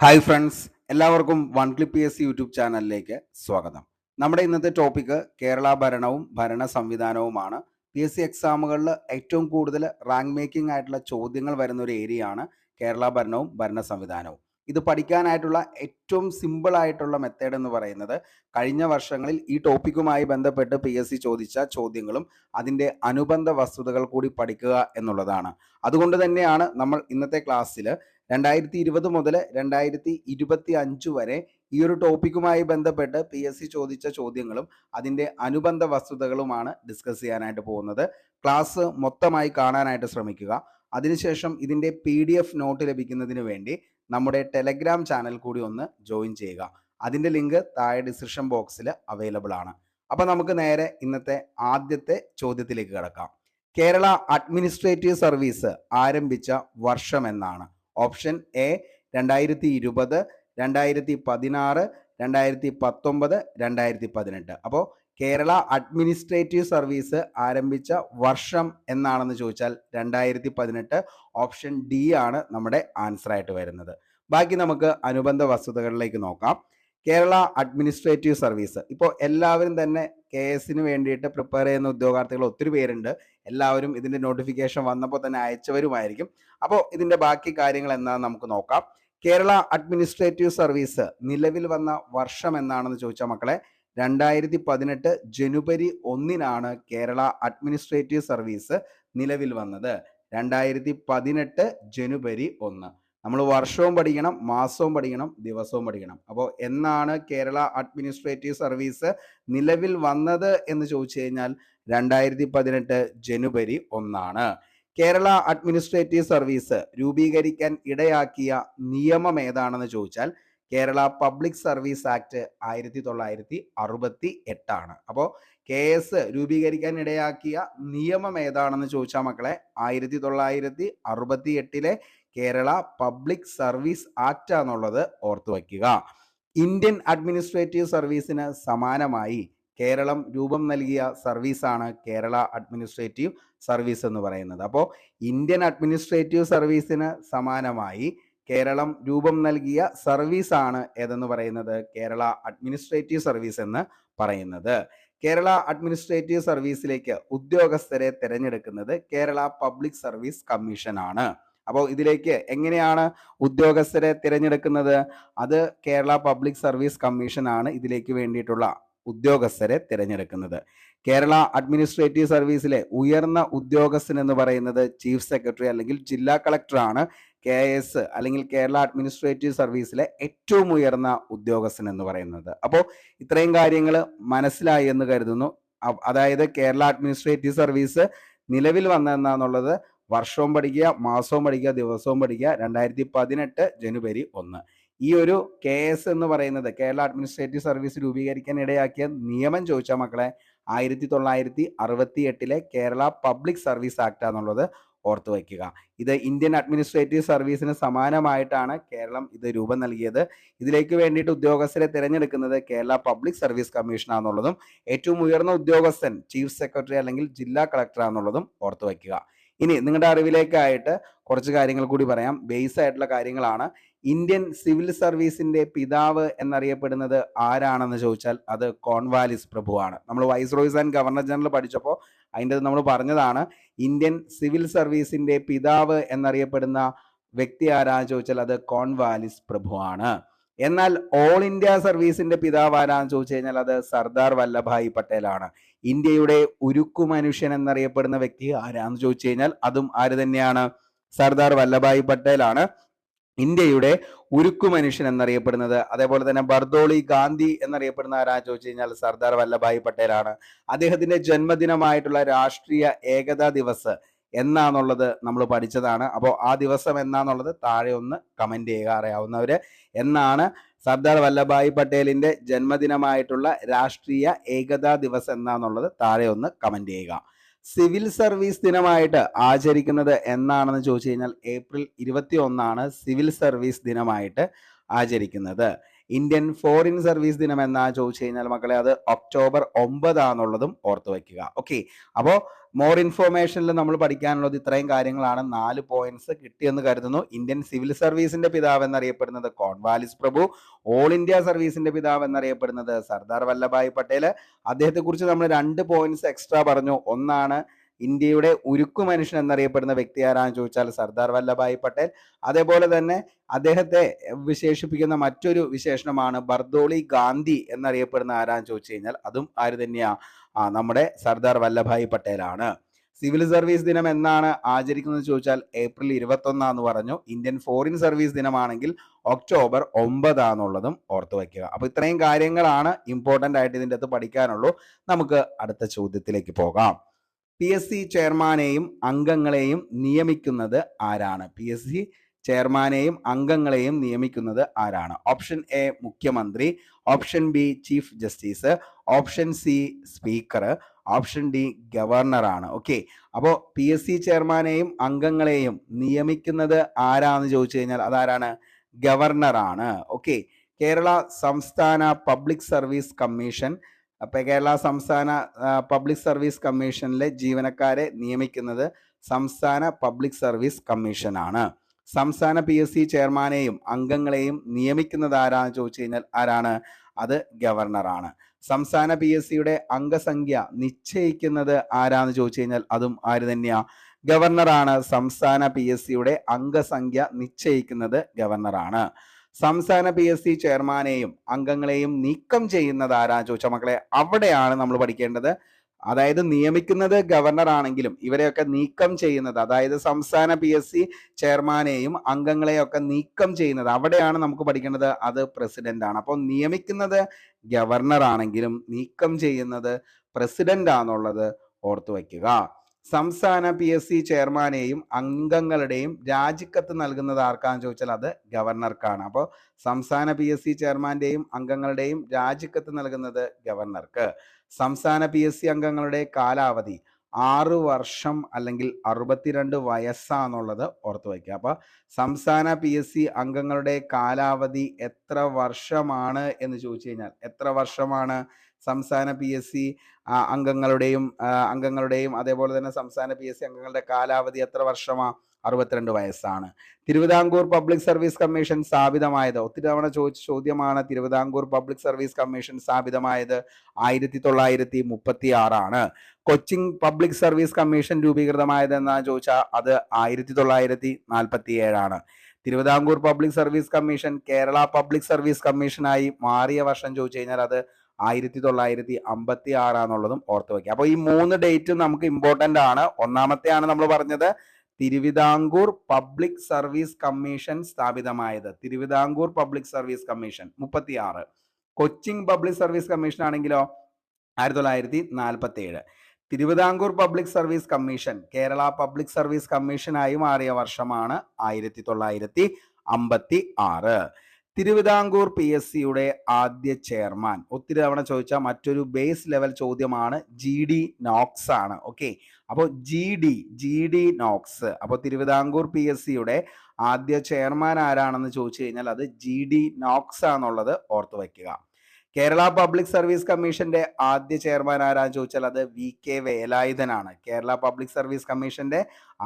Hi friends, എല്ലാവർക്കും one clip P S C YouTube ചാനലിലേക്ക് സ്വാഗതം. നമ്മുടെ ഇന്നത്തെ ടോപ്പിക്ക് കേരള ഭരണവും ഭരണ സംവിധാനവുമാണ്. പി എസ് സി എക്സാമുകളിൽ ഏറ്റവും കൂടുതൽ റാങ്ക് മേക്കിംഗ് ആയിട്ടുള്ള ചോദ്യങ്ങൾ വരുന്ന ഒരു ഏരിയയാണ് കേരള ഭരണവും ഭരണ സംവിധാനവും. ഇത് പഠിക്കാനായിട്ടുള്ള ഏറ്റവും സിമ്പിൾ ആയിട്ടുള്ള മെത്തേഡ് എന്ന് പറയുന്നത് കഴിഞ്ഞ വർഷങ്ങളിൽ ഈ ടോപ്പിക്കുമായി ബന്ധപ്പെട്ട് പി എസ് സി ചോദിച്ച ചോദ്യങ്ങളും അതിൻ്റെ അനുബന്ധ വസ്തുതകൾ കൂടി പഠിക്കുക എന്നുള്ളതാണ്. അതുകൊണ്ട് തന്നെയാണ് നമ്മൾ ഇന്നത്തെ ക്ലാസ്സിൽ 2020 മുതൽ 2025 വരെ ഈ ഒരു ടോപ്പിക്കുമായി ബന്ധപ്പെട്ട് പി എസ് സി ചോദിച്ച ചോദ്യങ്ങളും അതിൻ്റെ അനുബന്ധ വസ്തുതകളുമാണ് ഡിസ്കസ് ചെയ്യാനായിട്ട് പോകുന്നത്. ക്ലാസ് മൊത്തമായി കാണാനായിട്ട് ശ്രമിക്കുക. അതിനുശേഷം ഇതിൻ്റെ PDF നോട്ട് ലഭിക്കുന്നതിന് വേണ്ടി നമ്മുടെ ടെലഗ്രാം ചാനൽ കൂടി ഒന്ന് ജോയിൻ ചെയ്യുക. അതിൻ്റെ ലിങ്ക് താഴെ ഡിസ്ക്രിപ്ഷൻ ബോക്സിൽ അവൈലബിൾ ആണ്. അപ്പോൾ നമുക്ക് നേരെ ഇന്നത്തെ ആദ്യത്തെ ചോദ്യത്തിലേക്ക് കിടക്കാം. കേരള അഡ്മിനിസ്ട്രേറ്റീവ് സർവീസ് ആരംഭിച്ച വർഷം എന്നാണ്? Option A 2020, 2016, 2019, 2018. അപ്പോൾ കേരള അഡ്മിനിസ്ട്രേറ്റീവ് സർവീസ് ആരംഭിച്ച വർഷം എന്നാണെന്ന് ചോദിച്ചാൽ 2018. ഓപ്ഷൻ ഡി ആണ് നമ്മുടെ ആൻസർ ആയിട്ട് വരുന്നത്. ബാക്കി നമുക്ക് അനുബന്ധ വസ്തുതകളിലേക്ക് നോക്കാം. കേരള അഡ്മിനിസ്ട്രേറ്റീവ് സർവീസ് ഇപ്പോൾ എല്ലാവരും തന്നെ KS വേണ്ടിയിട്ട് പ്രിപ്പയർ ചെയ്യുന്ന ഉദ്യോഗാർത്ഥികൾ ഒത്തിരി പേരുണ്ട്. എല്ലാവരും ഇതിൻ്റെ നോട്ടിഫിക്കേഷൻ വന്നപ്പോൾ തന്നെ അയച്ചവരുമായിരിക്കും. അപ്പോൾ ഇതിൻ്റെ ബാക്കി കാര്യങ്ങൾ എന്താണെന്ന് നമുക്ക് നോക്കാം. കേരള അഡ്മിനിസ്ട്രേറ്റീവ് സർവീസ് നിലവിൽ വന്ന വർഷം എന്നാണെന്ന് ചോദിച്ചാൽ മക്കളെ 2018 ജനുവരി 1 കേരള അഡ്മിനിസ്ട്രേറ്റീവ് സർവീസ് നിലവിൽ വന്നത്. 2018 ജനുവരി 1. നമ്മൾ വർഷവും പഠിക്കണം, മാസവും പഠിക്കണം, ദിവസവും പഠിക്കണം. അപ്പോൾ എന്നാണ് കേരള അഡ്മിനിസ്ട്രേറ്റീവ് സർവീസ് നിലവിൽ വന്നത് എന്ന് ചോദിച്ചു കഴിഞ്ഞാൽ 2018 ജനുവരി 1. കേരള അഡ്മിനിസ്ട്രേറ്റീവ് സർവീസ് രൂപീകരിക്കാൻ ഇടയാക്കിയ നിയമം ഏതാണെന്ന് ചോദിച്ചാൽ കേരള പബ്ലിക് സർവീസ് ആക്ട് 1968. അപ്പോൾ KS രൂപീകരിക്കാൻ ഇടയാക്കിയ നിയമം ഏതാണെന്ന് ചോദിച്ചാൽ മക്കളെ 1968 കേരള പബ്ലിക് സർവീസ് ആക്ട് എന്നുള്ളത് ഓർത്തു വയ്ക്കുക. ഇന്ത്യൻ അഡ്മിനിസ്ട്രേറ്റീവ് സർവീസിന് സമാനമായി കേരളം രൂപം നൽകിയ സർവീസാണ് കേരള അഡ്മിനിസ്ട്രേറ്റീവ് സർവീസ് എന്ന് പറയുന്നത്. അപ്പോൾ ഇന്ത്യൻ അഡ്മിനിസ്ട്രേറ്റീവ് സർവീസിന് സമാനമായി കേരളം രൂപം നൽകിയ സർവീസാണ് ഏതെന്ന് പറയുന്നത്? കേരള അഡ്മിനിസ്ട്രേറ്റീവ് സർവീസ് എന്ന് പറയുന്നത്. കേരള അഡ്മിനിസ്ട്രേറ്റീവ് സർവീസിലേക്ക് ഉദ്യോഗസ്ഥരെ തിരഞ്ഞെടുക്കുന്നത് കേരള പബ്ലിക് സർവീസ് കമ്മീഷൻ ആണ്. അപ്പോൾ ഇതിലേക്ക് എങ്ങനെയാണ് ഉദ്യോഗസ്ഥരെ തിരഞ്ഞെടുക്കുന്നത്? അത് കേരള പബ്ലിക് സർവീസ് കമ്മീഷൻ ആണ് ഇതിലേക്ക് വേണ്ടിയിട്ടുള്ള ഉദ്യോഗസ്ഥരെ തിരഞ്ഞെടുക്കുന്നത്. കേരള അഡ്മിനിസ്ട്രേറ്റീവ് സർവീസിലെ ഉയർന്ന ഉദ്യോഗസ്ഥൻ എന്ന് പറയുന്നത് ചീഫ് സെക്രട്ടറി അല്ലെങ്കിൽ ജില്ലാ കളക്ടർ ആണ്. KS അല്ലെങ്കിൽ കേരള അഡ്മിനിസ്ട്രേറ്റീവ് സർവീസിലെ ഏറ്റവും ഉയർന്ന ഉദ്യോഗസ്ഥൻ എന്ന് പറയുന്നത്. അപ്പോൾ ഇത്രയും കാര്യങ്ങൾ മനസ്സിലായി എന്ന് കരുതുന്നു. അതായത് കേരള അഡ്മിനിസ്ട്രേറ്റീവ് സർവീസ് നിലവിൽ വന്നതെന്നാന്നുള്ളത് വർഷവും പഠിക്കുക, മാസവും പഠിക്കുക, ദിവസവും പഠിക്കുക. 2018 ജനുവരി 1. ഈ ഒരു KS എന്ന് പറയുന്നത് കേരള അഡ്മിനിസ്ട്രേറ്റീവ് സർവീസ് രൂപീകരിക്കാൻ ഇടയാക്കിയ നിയമം ചോദിച്ചാൽ മക്കളെ 1968 കേരള പബ്ലിക് സർവീസ് ആക്ട് എന്നുള്ളത് ഓർത്തു വയ്ക്കുക. ഇത് ഇന്ത്യൻ അഡ്മിനിസ്ട്രേറ്റീവ് സർവീസിന് സമാനമായിട്ടാണ് കേരളം ഇത് രൂപം നൽകിയത്. ഇതിലേക്ക് വേണ്ടിയിട്ട് ഉദ്യോഗസ്ഥരെ തിരഞ്ഞെടുക്കുന്നത് കേരള പബ്ലിക് സർവീസ് കമ്മീഷൻ ആണെന്നുള്ളതും ഏറ്റവും ഉയർന്ന ഉദ്യോഗസ്ഥൻ ചീഫ് സെക്രട്ടറി അല്ലെങ്കിൽ ജില്ലാ കളക്ടർ ആണെന്നുള്ളതും ഓർത്തു വയ്ക്കുക. ഇനി നിങ്ങളുടെ അറിവിലേക്കായിട്ട് കുറച്ച് കാര്യങ്ങൾ കൂടി പറയാം. ബേസ് ആയിട്ടുള്ള കാര്യങ്ങളാണ്. ഇന്ത്യൻ സിവിൽ സർവീസിന്റെ പിതാവ് എന്നറിയപ്പെടുന്നത് ആരാണെന്ന് ചോദിച്ചാൽ അത് കോൺവാലിസ് പ്രഭുവാണ്. നമ്മൾ വൈസ്രോയ്സ് ആൻഡ് ഗവർണർ ജനറൽ പഠിച്ചപ്പോൾ അതിൻ്റെ നമ്മൾ പറഞ്ഞതാണ് ഇന്ത്യൻ സിവിൽ സർവീസിന്റെ പിതാവ് എന്നറിയപ്പെടുന്ന വ്യക്തി ആരാന്ന് ചോദിച്ചാൽ അത് കോൺവാലിസ് പ്രഭുവാണ്. എന്നാൽ ഓൾ ഇന്ത്യ സർവീസിന്റെ പിതാവ് ആരാന്ന് ചോദിച്ചു കഴിഞ്ഞാൽ അത് സർദാർ വല്ലഭായ് പട്ടേലാണ്. ഇന്ത്യയുടെ ഉരുക്കു മനുഷ്യൻ എന്നറിയപ്പെടുന്ന വ്യക്തി ആരാന്ന് ചോദിച്ചു കഴിഞ്ഞാൽ അതും ആര് തന്നെയാണ്? സർദാർ വല്ലഭായ് പട്ടേലാണ് ഇന്ത്യയുടെ ഉരുക്കു മനുഷ്യൻ എന്നറിയപ്പെടുന്നത്. അതേപോലെ തന്നെ ബർദോളി ഗാന്ധി എന്നറിയപ്പെടുന്ന ആരാന്ന് ചോദിച്ചു കഴിഞ്ഞാൽ സർദാർ വല്ലഭായ് പട്ടേലാണ്. അദ്ദേഹത്തിന്റെ ജന്മദിനമായിട്ടുള്ള രാഷ്ട്രീയ ഏകതാ ദിവസ് എന്നാന്നുള്ളത് നമ്മൾ പഠിച്ചതാണ്. അപ്പോൾ ആ ദിവസം എന്നാന്നുള്ളത് താഴെ ഒന്ന് കമന്റ് ചെയ്യുക അറിയാവുന്നവര്. എന്നാണ് സർദാർ വല്ലഭായ് പട്ടേലിന്റെ ജന്മദിനമായിട്ടുള്ള രാഷ്ട്രീയ ഏകതാ ദിവസ് എന്നാന്നുള്ളത് താഴെ ഒന്ന് കമന്റ് ചെയ്യുക. സിവിൽ സർവീസ് ദിനമായിട്ട് ആചരിക്കുന്നത് എന്നാണെന്ന് ചോദിച്ചു കഴിഞ്ഞാൽ ഏപ്രിൽ 21 സിവിൽ സർവീസ് ദിനമായിട്ട് ആചരിക്കുന്നത്. ഇന്ത്യൻ ഫോറിൻ സർവീസ് ദിനം എന്നാ ചോദിച്ചു കഴിഞ്ഞാൽ മക്കളെ അത് ഒക്ടോബർ 9 ഓർത്തു വയ്ക്കുക. ഓക്കെ, അപ്പോൾ മോർ ഇൻഫോർമേഷനിൽ നമ്മൾ പഠിക്കാനുള്ളത് ഇത്രയും കാര്യങ്ങളാണ്. 4 പോയിന്റ്സ് കിട്ടിയെന്ന് കരുതുന്നു. ഇന്ത്യൻ സിവിൽ സർവീസിന്റെ പിതാവ് എന്നറിയപ്പെടുന്നത് കോൺവാലിസ് പ്രഭു. ഓൾ ഇന്ത്യ സർവീസിന്റെ പിതാവ് എന്നറിയപ്പെടുന്നത് സർദാർ വല്ലഭായ് പട്ടേൽ. അദ്ദേഹത്തെക്കുറിച്ച് നമ്മൾ 2 പോയിന്റ്സ് എക്സ്ട്രാ പറഞ്ഞു. ഒന്നാണ് ഇന്ത്യയുടെ ഉരുക്കു മനുഷ്യൻ എന്നറിയപ്പെടുന്ന വ്യക്തി ആരാന്ന് ചോദിച്ചാൽ സർദാർ വല്ലഭായ് പട്ടേൽ. അതേപോലെ തന്നെ അദ്ദേഹത്തെ വിശേഷിപ്പിക്കുന്ന മറ്റൊരു വിശേഷണമാണ് ബർദോളി ഗാന്ധി എന്നറിയപ്പെടുന്ന ആരാന്ന് ചോദിച്ചു കഴിഞ്ഞാൽ അതും ആര് തന്നെയാ? നമ്മുടെ സർദാർ വല്ലഭായ് പട്ടേലാണ്. സിവിൽ സർവീസ് ദിനം എന്നാണ് ആചരിക്കുന്നത് ചോദിച്ചാൽ ഏപ്രിൽ 21 പറഞ്ഞു. ഇന്ത്യൻ ഫോറിൻ സർവീസ് ദിനമാണെങ്കിൽ ഒക്ടോബർ 9 ഓർത്തു വയ്ക്കുക. അപ്പൊ ഇത്രയും കാര്യങ്ങളാണ് ഇമ്പോർട്ടന്റ് ആയിട്ട് ഇതിൻ്റെ അകത്ത് പഠിക്കാനുള്ളൂ. നമുക്ക് അടുത്ത ചോദ്യത്തിലേക്ക് പോകാം. PSC ചെയർമാനെയും അംഗങ്ങളെയും നിയമിക്കുന്നത് ആരാണ്? PSC ചെയർമാനെയും അംഗങ്ങളെയും നിയമിക്കുന്നത് ആരാണ്? ഓപ്ഷൻ എ മുഖ്യമന്ത്രി, option B chief justice, option C speaker, option D ഗവർണറാണ്. ഓക്കെ, അപ്പോൾ PSC ചെയർമാനെയും അംഗങ്ങളെയും നിയമിക്കുന്നത് ആരാന്ന് ചോദിച്ചു കഴിഞ്ഞാൽ അതാരാണ്? ഗവർണറാണ്. ഓക്കെ, കേരള സംസ്ഥാന പബ്ലിക് സർവീസ് കമ്മീഷൻ, അപ്പൊ കേരള സംസ്ഥാന പബ്ലിക് സർവീസ് കമ്മീഷനിലെ ജീവനക്കാരെ നിയമിക്കുന്നത് സംസ്ഥാന പബ്ലിക് സർവീസ് കമ്മീഷനാണ്. സംസ്ഥാന PSC ചെയർമാനെയും അംഗങ്ങളെയും നിയമിക്കുന്നത് ആരാന്ന് ചോദിച്ചു കഴിഞ്ഞാൽ ആരാണ്? അത് ഗവർണറാണ്. സംസ്ഥാന PSCയുടെ അംഗസംഖ്യ നിശ്ചയിക്കുന്നത് ആരാന്ന് ചോദിച്ചു കഴിഞ്ഞാൽ അതും ആര് തന്നെയാ? ഗവർണറാണ്. സംസ്ഥാന PSCയുടെ അംഗസംഖ്യ നിശ്ചയിക്കുന്നത് ഗവർണറാണ്. സംസ്ഥാന PSC ചെയർമാനെയും അംഗങ്ങളെയും നീക്കം ചെയ്യുന്നത് ആരാന്ന് ചോദിച്ചാൽ മക്കളെ അവിടെയാണ് നമ്മൾ പഠിക്കേണ്ടത്. അതായത് നിയമിക്കുന്നത് ഗവർണർ ആണെങ്കിലും ഇവരെയൊക്കെ നീക്കം ചെയ്യുന്നത്, അതായത് സംസ്ഥാന PSC ചെയർമാനെയും അംഗങ്ങളെയും ഒക്കെ നീക്കം ചെയ്യുന്നത് അവിടെയാണ് നമുക്ക് പഠിക്കേണ്ടത്. അത് പ്രസിഡന്റ് ആണ്. അപ്പോൾ നിയമിക്കുന്നത് ഗവർണർ ആണെങ്കിലും നീക്കം ചെയ്യുന്നത് പ്രസിഡന്റ് ആണെന്നുള്ളത് ഓർത്തു വയ്ക്കുക. സംസ്ഥാന PSC ചെയർമാനെയും അംഗങ്ങളുടെയും രാജിക്കത്ത് നൽകുന്നത് ആർക്കാന്ന് ചോദിച്ചാൽ അത് ഗവർണർക്കാണ്. അപ്പോൾ സംസ്ഥാന PSC ചെയർമാന്റെയും അംഗങ്ങളുടെയും രാജിക്കത്ത് നൽകുന്നത് ഗവർണർക്ക്. സംസ്ഥാന PSC അംഗങ്ങളുടെ കാലാവധി 6 വർഷം അല്ലെങ്കിൽ 62 വയസ്സാന്നുള്ളത് ഓർത്തു വയ്ക്കുക. അപ്പൊ സംസ്ഥാന PSC അംഗങ്ങളുടെ കാലാവധി എത്ര വർഷമാണ് എന്ന് ചോദിച്ചു കഴിഞ്ഞാൽ എത്ര വർഷമാണ് സംസ്ഥാന PSC അംഗങ്ങളുടെയും അതേപോലെ തന്നെ സംസ്ഥാന PSC അംഗങ്ങളുടെ കാലാവധി എത്ര വർഷമാ? 62 വയസ്സാണ്. തിരുവിതാംകൂർ പബ്ലിക് സർവീസ് കമ്മീഷൻ സ്ഥാപിതമായത്, ഒത്തിരി തവണ ചോദിച്ച ചോദ്യമാണ്. തിരുവിതാംകൂർ പബ്ലിക് സർവീസ് കമ്മീഷൻ സ്ഥാപിതമായത് 1936 കൊച്ചിൻ പബ്ലിക് സർവീസ് കമ്മീഷൻ രൂപീകൃതമായത് എന്നാ ചോദിച്ചാൽ അത് 1947 Thiruvithamkoor public service commission Kerala public service കമ്മീഷനായി മാറിയ വർഷം ചോദിച്ചു കഴിഞ്ഞാൽ അത് 1956 ഓർത്തു വയ്ക്കുക. അപ്പോൾ ഈ 3 ഡേറ്റും നമുക്ക് ഇമ്പോർട്ടന്റ് ആണ്. ഒന്നാമത്തെയാണ് നമ്മൾ പറഞ്ഞത് തിരുവിതാംകൂർ പബ്ലിക് സർവീസ് കമ്മീഷൻ സ്ഥാപിതമായത്. Thiruvithamkoor public service commission 36. Cochin public service commission ആണെങ്കിലോ 1947. Thiruvithamkoor public service commission Kerala public service കമ്മീഷനായി മാറിയ വർഷമാണ് 1956. തിരുവിതാംകൂർ PSCയുടെ ആദ്യ ചെയർമാൻ, ഒത്തിരി തവണ ചോദിച്ച മറ്റൊരു ബേസ് ലെവൽ ചോദ്യമാണ്. GD നോക്സ് ആണ്. ഓക്കെ, അപ്പോൾ GD നോക്സ്. അപ്പോൾ തിരുവിതാംകൂർ PSCയുടെ ആദ്യ ചെയർമാൻ ആരാണെന്ന് ചോദിച്ചു കഴിഞ്ഞാൽ അത് GD നോക്സ് ആണെന്നുള്ളത് ഓർത്തു വയ്ക്കുക. കേരള പബ്ലിക് സർവീസ് കമ്മീഷന്റെ ആദ്യ ചെയർമാൻ ആരാന്ന് ചോദിച്ചാൽ അത് VK വേലായുധനാണ്. കേരള പബ്ലിക് സർവീസ് കമ്മീഷന്റെ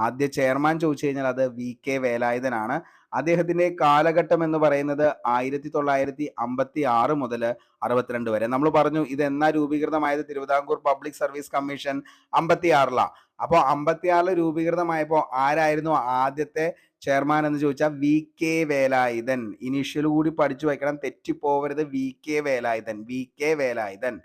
ആദ്യ ചെയർമാൻ ചോദിച്ചു കഴിഞ്ഞാൽ അത് VK വേലായുധനാണ്. അദ്ദേഹത്തിന്റെ കാലഘട്ടം എന്ന് പറയുന്നത് 1956 മുതൽ 62 വരെ. നമ്മൾ പറഞ്ഞു ഇത് എന്നാ രൂപീകൃതമായത്? Thiruvithamkoor public service commission 56. അപ്പോൾ 56 രൂപീകൃതമായപ്പോൾ ആരായിരുന്നു ആദ്യത്തെ ചെയർമാൻ എന്ന് ചോദിച്ചാൽ VK വേലായുധൻ. ഇനീഷ്യൽ കൂടി പഠിച്ചു വയ്ക്കണം, തെറ്റിപ്പോവരുത്. VK വേലായുധൻ.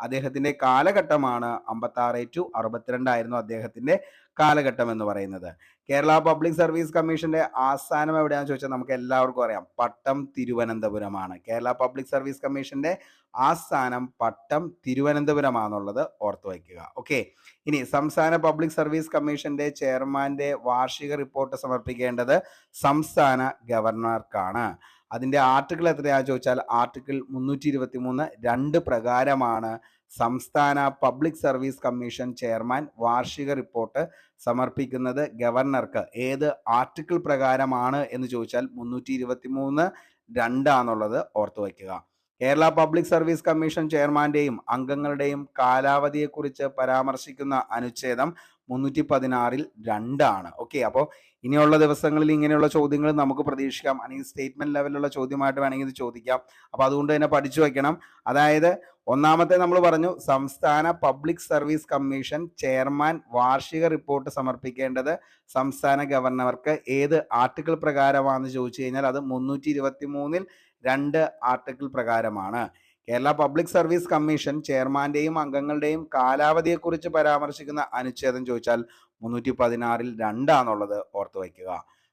അദ്ദേഹത്തിന്റെ കാലഘട്ടമാണ് 56 to 62 ആയിരുന്നു അദ്ദേഹത്തിന്റെ കാലഘട്ടം എന്ന് പറയുന്നത്. കേരള പബ്ലിക് സർവീസ് കമ്മീഷന്റെ ആസ്ഥാനം എവിടെയാണെന്ന് ചോദിച്ചാൽ നമുക്ക് എല്ലാവർക്കും അറിയാം, പട്ടം തിരുവനന്തപുരമാണ്. കേരള പബ്ലിക് സർവീസ് കമ്മീഷന്റെ ആസ്ഥാനം പട്ടം തിരുവനന്തപുരമാണെന്നുള്ളത് ഓർത്തു വയ്ക്കുക. ഓക്കെ, ഇനി സംസ്ഥാന പബ്ലിക് സർവീസ് കമ്മീഷന്റെ ചെയർമാന്റെ വാർഷിക റിപ്പോർട്ട് സമർപ്പിക്കേണ്ടത് സംസ്ഥാന ഗവർണർക്കാണ്. അതിന്റെ ആർട്ടിക്കിൾ എത്രയാണെന്ന് ചോദിച്ചാൽ ആർട്ടിക്കിൾ 323 2 പ്രകാരമാണ് സംസ്ഥാന പബ്ലിക് സർവീസ് കമ്മീഷൻ ചെയർമാൻ വാർഷിക റിപ്പോർട്ട് സമർപ്പിക്കുന്നത് ഗവർണർക്ക്. ഏത് ആർട്ടിക്കിൾ പ്രകാരമാണ് എന്ന് ചോദിച്ചാൽ 323 2 ഓർത്തു വയ്ക്കുക. കേരള പബ്ലിക് സർവീസ് കമ്മീഷൻ ചെയർമാന്റെയും അംഗങ്ങളുടെയും കാലാവധിയെക്കുറിച്ച് പരാമർശിക്കുന്ന അനുച്ഛേദം 316 ഓക്കെ. അപ്പോൾ ഇനിയുള്ള ദിവസങ്ങളിൽ ഇങ്ങനെയുള്ള ചോദ്യങ്ങൾ നമുക്ക് പ്രതീക്ഷിക്കാം, അല്ലെങ്കിൽ സ്റ്റേറ്റ്മെന്റ് ലെവലിലുള്ള ചോദ്യമായിട്ട് വേണമെങ്കിൽ ഇത് ചോദിക്കാം. അപ്പോൾ അതുകൊണ്ട് തന്നെ പഠിച്ചു വെക്കണം. അതായത് ഒന്നാമത്തെ നമ്മൾ പറഞ്ഞു, സംസ്ഥാന പബ്ലിക് സർവീസ് കമ്മീഷൻ ചെയർമാൻ വാർഷിക റിപ്പോർട്ട് സമർപ്പിക്കേണ്ടത് സംസ്ഥാന ഗവർണർക്ക് ഏത് ആർട്ടിക്കിൾ പ്രകാരമാണെന്ന് ചോദിച്ചു കഴിഞ്ഞാൽ അത് 323 ആർട്ടിക്കിൾ പ്രകാരമാണ്. കേരള പബ്ലിക് സർവീസ് കമ്മീഷൻ ചെയർമാന്റെയും അംഗങ്ങളുടെയും കാലാവധിയെക്കുറിച്ച് പരാമർശിക്കുന്ന അനുച്ഛേദം ചോദിച്ചാൽ 316 ഓർത്തു വയ്ക്കുക.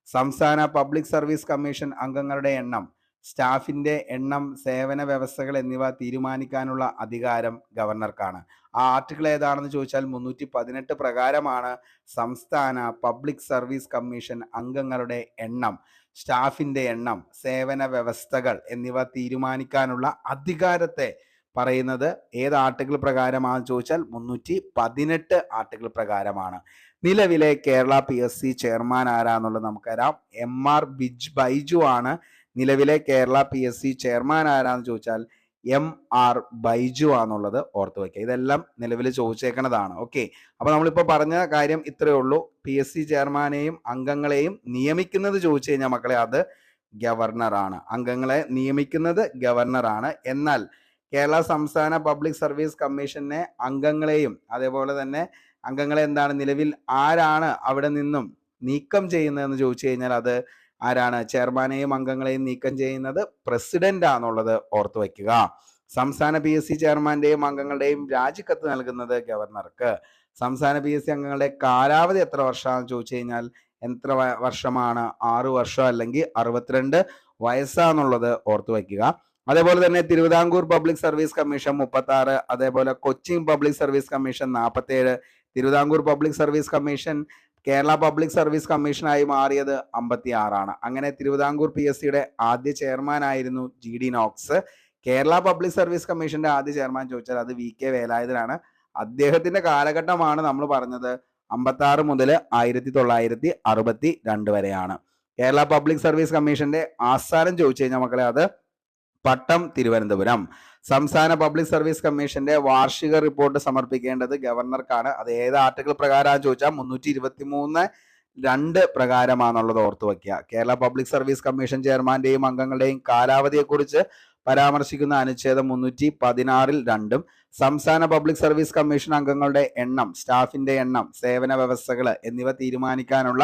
സംസ്ഥാന പബ്ലിക് സർവീസ് കമ്മീഷൻ അംഗങ്ങളുടെ എണ്ണം, സ്റ്റാഫിന്റെ എണ്ണം, സേവന വ്യവസ്ഥകൾ എന്നിവ തീരുമാനിക്കാനുള്ള അധികാരം ഗവർണർക്കാണ്. ആ ആർട്ടിക്കിൾ ഏതാണെന്ന് ചോദിച്ചാൽ 318 പ്രകാരമാണ് സംസ്ഥാന പബ്ലിക് സർവീസ് കമ്മീഷൻ അംഗങ്ങളുടെ എണ്ണം, സ്റ്റാഫിന്റെ എണ്ണം, സേവന വ്യവസ്ഥകൾ എന്നിവ തീരുമാനിക്കാനുള്ള അധികാരത്തെ പറയുന്നത് ഏത് ആർട്ടിക്കിൾ പ്രകാരമാണെന്ന് ചോദിച്ചാൽ 318 ആർട്ടിക്കിൾ പ്രകാരമാണ്. നിലവിലെ കേരള PSC ചെയർമാൻ ആരാന്നുള്ളത് നമുക്കറിയാം, MR ബൈജു ആണ് നിലവിലെ കേരള PSC ചെയർമാൻ. ആരാന്ന് ചോദിച്ചാൽ MR ബൈജു ആണെന്നുള്ളത് ഓർത്തു വയ്ക്കുക. ഇതെല്ലാം നിലവിൽ ചോദിച്ചേക്കുന്നതാണ്. ഓക്കെ, അപ്പൊ നമ്മളിപ്പോൾ പറഞ്ഞ കാര്യം ഇത്രയേ ഉള്ളൂ. PSC ചെയർമാനെയും അംഗങ്ങളെയും നിയമിക്കുന്നത് ചോദിച്ചു കഴിഞ്ഞാൽ മക്കളെ അത് ഗവർണറാണ്. അംഗങ്ങളെ നിയമിക്കുന്നത് ഗവർണറാണ്. എന്നാൽ കേരള സംസ്ഥാന പബ്ലിക് സർവീസ് കമ്മീഷനെ അംഗങ്ങളെയും അതേപോലെ തന്നെ അംഗങ്ങളെ എന്താണ് നിലവിൽ ആരാണ് അവിടെ നിന്നും നീക്കം ചെയ്യുന്നതെന്ന് ചോദിച്ചു കഴിഞ്ഞാൽ അത് ആരാണ്? ചെയർമാനെയും അംഗങ്ങളെയും നീക്കം ചെയ്യുന്നത് പ്രസിഡന്റ് ആണെന്നുള്ളത് ഓർത്തു വയ്ക്കുക. സംസ്ഥാന PSC ചെയർമാന്റെയും അംഗങ്ങളുടെയും രാജിക്കത്ത് നൽകുന്നത് ഗവർണർക്ക്. സംസ്ഥാന PSC അംഗങ്ങളുടെ കാലാവധി എത്ര വർഷമാണെന്ന് ചോദിച്ചു കഴിഞ്ഞാൽ എത്ര വർഷമാണ്? 6 വർഷം അല്ലെങ്കിൽ 62 വയസ്സാന്നുള്ളത് ഓർത്തു വയ്ക്കുക. അതേപോലെ തന്നെ തിരുവിതാംകൂർ പബ്ലിക് സർവീസ് കമ്മീഷൻ 36, അതേപോലെ Cochin public service commission 47, Thiruvithamkoor public service commission Kerala public service കമ്മീഷനായി മാറിയത് 56. അങ്ങനെ തിരുവിതാംകൂർ PSCയുടെ ആദ്യ ചെയർമാൻ ആയിരുന്നു GD Knox. Kerala public service കമ്മീഷന്റെ ആദ്യ ചെയർമാൻ ചോദിച്ചാൽ അത് VK വേലായുധനാണ്. അദ്ദേഹത്തിന്റെ കാലഘട്ടമാണ് നമ്മൾ പറഞ്ഞത് 56 മുതൽ 1962 വരെയാണ്. കേരള പബ്ലിക് സർവീസ് കമ്മീഷന്റെ ആസ്ഥാനം ചോദിച്ചു കഴിഞ്ഞാൽ മക്കളെ അത് പട്ടം, തിരുവനന്തപുരം. സംസ്ഥാന പബ്ലിക് സർവീസ് കമ്മീഷന്റെ വാർഷിക റിപ്പോർട്ട് സമർപ്പിക്കേണ്ടത് ഗവർണർക്കാണ്. അത് ഏത് ആർട്ടിക്കിൾ പ്രകാരമാണെന്ന് ചോദിച്ചാൽ 323(2) പ്രകാരമാണെന്നുള്ളത് ഓർത്തു വയ്ക്കുക. കേരള പബ്ലിക് സർവീസ് കമ്മീഷൻ ചെയർമാന്റെയും അംഗങ്ങളുടെയും കാലാവധിയെക്കുറിച്ച് പരാമർശിക്കുന്ന അനുച്ഛേദം 316(2)ഉം സംസ്ഥാന പബ്ലിക് സർവീസ് കമ്മീഷൻ അംഗങ്ങളുടെ എണ്ണം, സ്റ്റാഫിന്റെ എണ്ണം, സേവന വ്യവസ്ഥകൾ എന്നിവ തീരുമാനിക്കാനുള്ള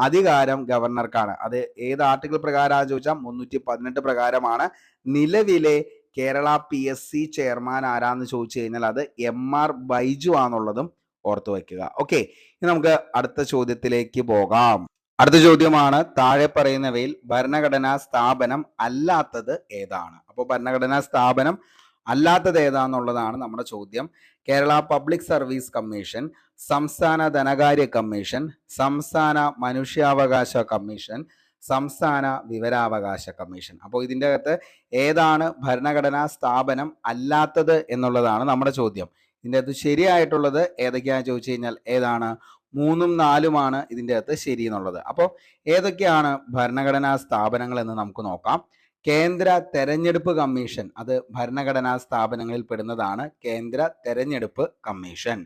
അധികാരം ഗവർണർക്കാണ്. അത് ഏത് ആർട്ടിക്കിൾ പ്രകാരമാണെന്ന് ചോദിച്ചാൽ 318 പ്രകാരമാണ്. നിലവിലെ കേരള PSC ചെയർമാൻ ആരാന്ന് ചോദിച്ചു കഴിഞ്ഞാൽ അത് MR ബൈജു ആണെന്നുള്ളതും ഓർത്തു വയ്ക്കുക. ഓക്കെ, ഇനി നമുക്ക് അടുത്ത ചോദ്യത്തിലേക്ക് പോകാം. അടുത്ത ചോദ്യമാണ്, താഴെ പറയുന്നവയിൽ ഭരണഘടനാ സ്ഥാപനം അല്ലാത്തത് ഏതാണ്? അപ്പോൾ ഭരണഘടനാ സ്ഥാപനം അല്ലാത്തത് ഏതാന്നുള്ളതാണ് നമ്മുടെ ചോദ്യം. കേരള പബ്ലിക് സർവീസ് കമ്മീഷൻ, സംസ്ഥാന ധനകാര്യ കമ്മീഷൻ, സംസ്ഥാന മനുഷ്യാവകാശ കമ്മീഷൻ, സംസ്ഥാന വിവരാവകാശ കമ്മീഷൻ. അപ്പോൾ ഇതിൻ്റെ അകത്ത് ഏതാണ് ഭരണഘടനാ സ്ഥാപനം അല്ലാത്തത് എന്നുള്ളതാണ് നമ്മുടെ ചോദ്യം. ഇതിൻ്റെ അകത്ത് ശരിയായിട്ടുള്ളത് ഏതൊക്കെയാണെന്ന് ചോദിച്ചു കഴിഞ്ഞാൽ ഏതാണ്? 3ഉം 4ഉമാണ് ഇതിൻ്റെ അകത്ത് ശരി എന്നുള്ളത്. അപ്പോൾ ഏതൊക്കെയാണ് ഭരണഘടനാ സ്ഥാപനങ്ങൾ എന്ന് നമുക്ക് നോക്കാം. കേന്ദ്ര തെരഞ്ഞെടുപ്പ് കമ്മീഷൻ, അത് ഭരണഘടനാ സ്ഥാപനങ്ങളിൽ പെടുന്നതാണ്. കേന്ദ്ര തെരഞ്ഞെടുപ്പ് കമ്മീഷൻ,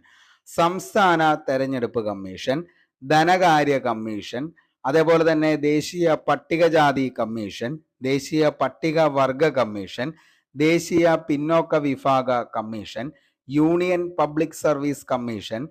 സംസ്ഥാന തെരഞ്ഞെടുപ്പ് കമ്മീഷൻ, ധനകാര്യ കമ്മീഷൻ, അതേപോലെ തന്നെ ദേശീയ പട്ടികജാതി കമ്മീഷൻ, ദേശീയ പട്ടികവർഗ കമ്മീഷൻ, ദേശീയ പിന്നോക്ക വിഭാഗ commission, union public service commission,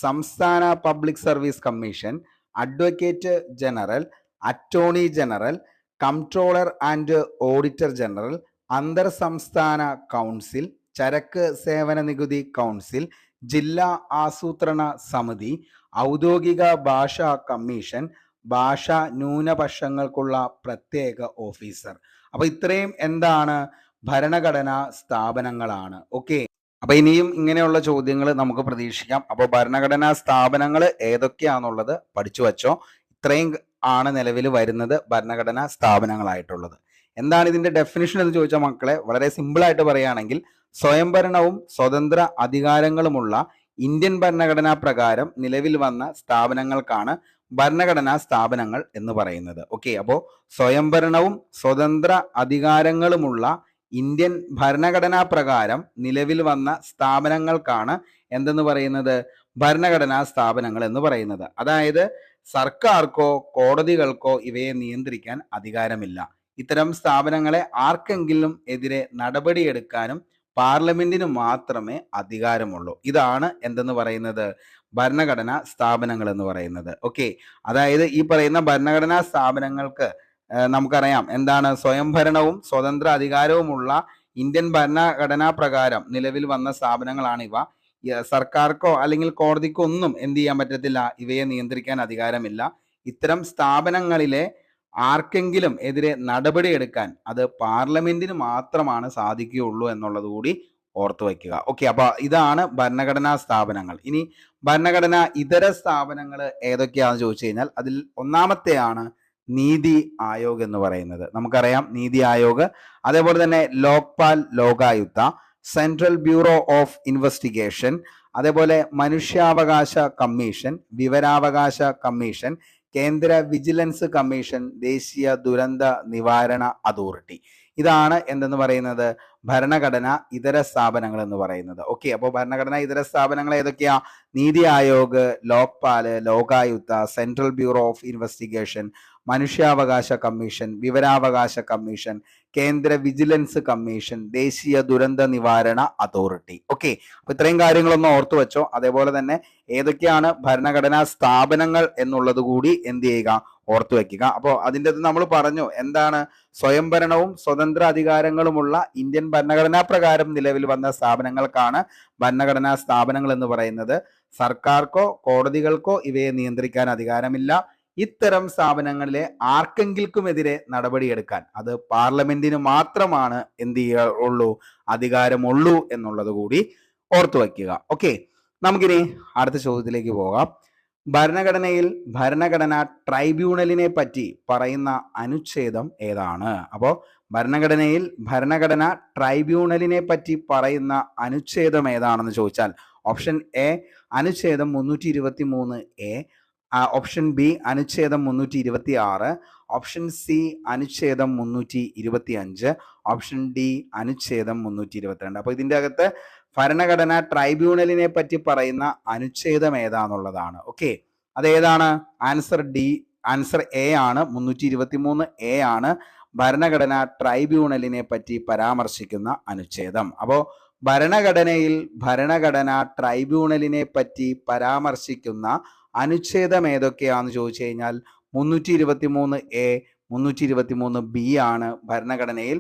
സംസ്ഥാന public service commission, advocate general, attorney general, comptroller and auditor general, അന്തർ സംസ്ഥാന കൗൺസിൽ, ചരക്ക് സേവന നികുതി കൗൺസിൽ, ജില്ലാ ആസൂത്രണ സമിതി, ഔദ്യോഗിക ഭാഷാ കമ്മീഷൻ, ഭാഷാ ന്യൂനപക്ഷങ്ങൾക്കുള്ള പ്രത്യേക ഓഫീസർ. അപ്പൊ ഇത്രയും എന്താണ്? ഭരണഘടനാ സ്ഥാപനങ്ങളാണ്. ഓക്കെ, അപ്പൊ ഇനിയും ഇങ്ങനെയുള്ള ചോദ്യങ്ങൾ നമുക്ക് പ്രതീക്ഷിക്കാം. അപ്പോൾ ഭരണഘടനാ സ്ഥാപനങ്ങൾ ഏതൊക്കെയാണെന്നുള്ളത് പഠിച്ചു വച്ചോ. ഇത്രയും ആണ് നിലവിൽ വരുന്നത് ഭരണഘടനാ സ്ഥാപനങ്ങളായിട്ടുള്ളത്. എന്താണ് ഇതിന്റെ ഡെഫിനിഷൻ എന്ന് ചോദിച്ചാൽ മക്കളെ വളരെ സിമ്പിൾ ആയിട്ട് പറയുകയാണെങ്കിൽ സ്വയംഭരണവും സ്വതന്ത്ര അധികാരങ്ങളുമുള്ള ഇന്ത്യൻ ഭരണഘടനാ പ്രകാരം നിലവിൽ വന്ന സ്ഥാപനങ്ങൾക്കാണ് ഭരണഘടനാ സ്ഥാപനങ്ങൾ എന്ന് പറയുന്നത്. ഓക്കെ, അപ്പോൾ സ്വയംഭരണവും സ്വതന്ത്ര അധികാരങ്ങളുമുള്ള ഇന്ത്യൻ ഭരണഘടനാ പ്രകാരം നിലവിൽ വന്ന സ്ഥാപനങ്ങൾക്കാണ് എന്തെന്ന് പറയുന്നത്? ഭരണഘടനാ സ്ഥാപനങ്ങൾ എന്ന് പറയുന്നത്. അതായത് സർക്കാർക്കോ കോടതികൾക്കോ ഇവയെ നിയന്ത്രിക്കാൻ അധികാരമില്ല. ഇത്തരം സ്ഥാപനങ്ങളെ ആർക്കെങ്കിലും എതിരെ നടപടിയെടുക്കാനും പാർലമെന്റിന് മാത്രമേ അധികാരമുള്ളൂ. ഇതാണ് എന്തെന്ന് പറയുന്നത്, ഭരണഘടനാ സ്ഥാപനങ്ങൾ എന്ന് പറയുന്നത്. ഓക്കെ, അതായത് ഈ പറയുന്ന ഭരണഘടനാ സ്ഥാപനങ്ങൾക്ക് നമുക്കറിയാം എന്താണ്, സ്വയംഭരണവും സ്വതന്ത്ര അധികാരവുമുള്ള ഇന്ത്യൻ ഭരണഘടനാ പ്രകാരം നിലവിൽ വന്ന സ്ഥാപനങ്ങളാണ് ഇവ. സർക്കാർക്കോ അല്ലെങ്കിൽ കോടതിക്കോ ഒന്നും എന്ത് ചെയ്യാൻ പറ്റത്തില്ല, ഇവയെ നിയന്ത്രിക്കാൻ അധികാരമില്ല. ഇത്തരം സ്ഥാപനങ്ങളിലെ ആർക്കെങ്കിലും എതിരെ നടപടിയെടുക്കാൻ അത് പാർലമെന്റിന് മാത്രമാണ് സാധിക്കുകയുള്ളൂ എന്നുള്ളത് കൂടി ഓർത്തു വയ്ക്കുക. ഓക്കെ, അപ്പൊ ഇതാണ് ഭരണഘടനാ സ്ഥാപനങ്ങൾ. ഇനി ഭരണഘടനാ ഇതര സ്ഥാപനങ്ങൾ ഏതൊക്കെയാണെന്ന് ചോദിച്ചു കഴിഞ്ഞാൽ അതിൽ ഒന്നാമത്തെയാണ് നീതി ആയോഗ് എന്ന് പറയുന്നത്. നമുക്കറിയാം നീതി ആയോഗ്, അതേപോലെ തന്നെ Lokpal Lokayukta, central bureau of investigation, അതേപോലെ മനുഷ്യാവകാശ കമ്മീഷൻ, വിവരാവകാശ കമ്മീഷൻ, കേന്ദ്ര വിജിലൻസ് കമ്മീഷൻ, ദേശീയ ദുരന്ത നിവാരണ അതോറിറ്റി. ഇതാണ് എന്തെന്ന് പറയുന്നത്, ഭരണഘടന ഇതര സ്ഥാപനങ്ങൾ എന്ന് പറയുന്നത്. ഓക്കെ, അപ്പോൾ ഭരണഘടനാ ഇതര സ്ഥാപനങ്ങൾ ഏതൊക്കെയാ? NITI Aayog, Lokpal, Lokayukta, central bureau of investigation, മനുഷ്യാവകാശ കമ്മീഷൻ, വിവരാവകാശ കമ്മീഷൻ, കേന്ദ്ര വിജിലൻസ് കമ്മീഷൻ, ദേശീയ ദുരന്ത നിവാരണ അതോറിറ്റി. ഓക്കെ, അപ്പൊ ഇത്രയും കാര്യങ്ങളൊന്ന് ഓർത്തു വെച്ചോ. അതേപോലെ തന്നെ ഏതൊക്കെയാണ് ഭരണഘടനാ സ്ഥാപനങ്ങൾ എന്നുള്ളത് കൂടി എന്ത് ചെയ്യുക, ഓർത്തു വെക്കുക. അപ്പോൾ അതിൻ്റെ നമ്മൾ പറഞ്ഞു എന്താണ്, സ്വയംഭരണവും സ്വതന്ത്ര അധികാരങ്ങളുമുള്ള ഇന്ത്യൻ ഭരണഘടനാ പ്രകാരം നിലവിൽ വന്ന സ്ഥാപനങ്ങൾക്കാണ് ഭരണഘടനാ സ്ഥാപനങ്ങൾ എന്ന് പറയുന്നത്. സർക്കാർക്കോ കോടതികൾക്കോ ഇവയെ നിയന്ത്രിക്കാൻ അധികാരമില്ല. ഇത്തരം സ്ഥാപനങ്ങളിലെ ആർക്കെങ്കിലുമെതിരെ നടപടിയെടുക്കാൻ അത് പാർലമെന്റിന് മാത്രമാണ് എന്ത് ചെയ്യുള്ളൂ, അധികാരമുള്ളൂ എന്നുള്ളത് കൂടി ഓർത്തു വയ്ക്കുക. ഓക്കെ, നമുക്കിനി അടുത്ത ചോദ്യത്തിലേക്ക് പോകാം. ഭരണഘടനയിൽ ഭരണഘടനാ ട്രൈബ്യൂണലിനെ പറ്റി പറയുന്ന അനുച്ഛേദം ഏതാണ്? അപ്പോൾ ഭരണഘടനയിൽ ഭരണഘടനാ ട്രൈബ്യൂണലിനെ പറ്റി പറയുന്ന അനുച്ഛേദം ഏതാണെന്ന് ചോദിച്ചാൽ ഓപ്ഷൻ എ അനുച്ഛേദം 323A, ഓപ്ഷൻ ബി അനുച്ഛേദം 326, ഓപ്ഷൻ സി അനുച്ഛേദം 325, ഓപ്ഷൻ ഡി അനുച്ഛേദം 322. അപ്പോൾ ഇതിൻ്റെ അകത്ത് ഭരണഘടനാ ട്രൈബ്യൂണലിനെ പറ്റി പറയുന്ന അനുച്ഛേദം ഏതാന്നുള്ളതാണ്. ഓക്കെ, അതേതാണ്? ആൻസർ ഡി, ആൻസർ എ ആണ്. 323A ആണ് ഭരണഘടനാ ട്രൈബ്യൂണലിനെ പറ്റി പരാമർശിക്കുന്ന അനുച്ഛേദം. അപ്പോൾ ഭരണഘടനയിൽ ഭരണഘടനാ ട്രൈബ്യൂണലിനെ പറ്റി പരാമർശിക്കുന്ന അനുച്ഛേദം ഏതൊക്കെയാണെന്ന് ചോദിച്ചു കഴിഞ്ഞാൽ 323A, 323B ആണ് ഭരണഘടനയിൽ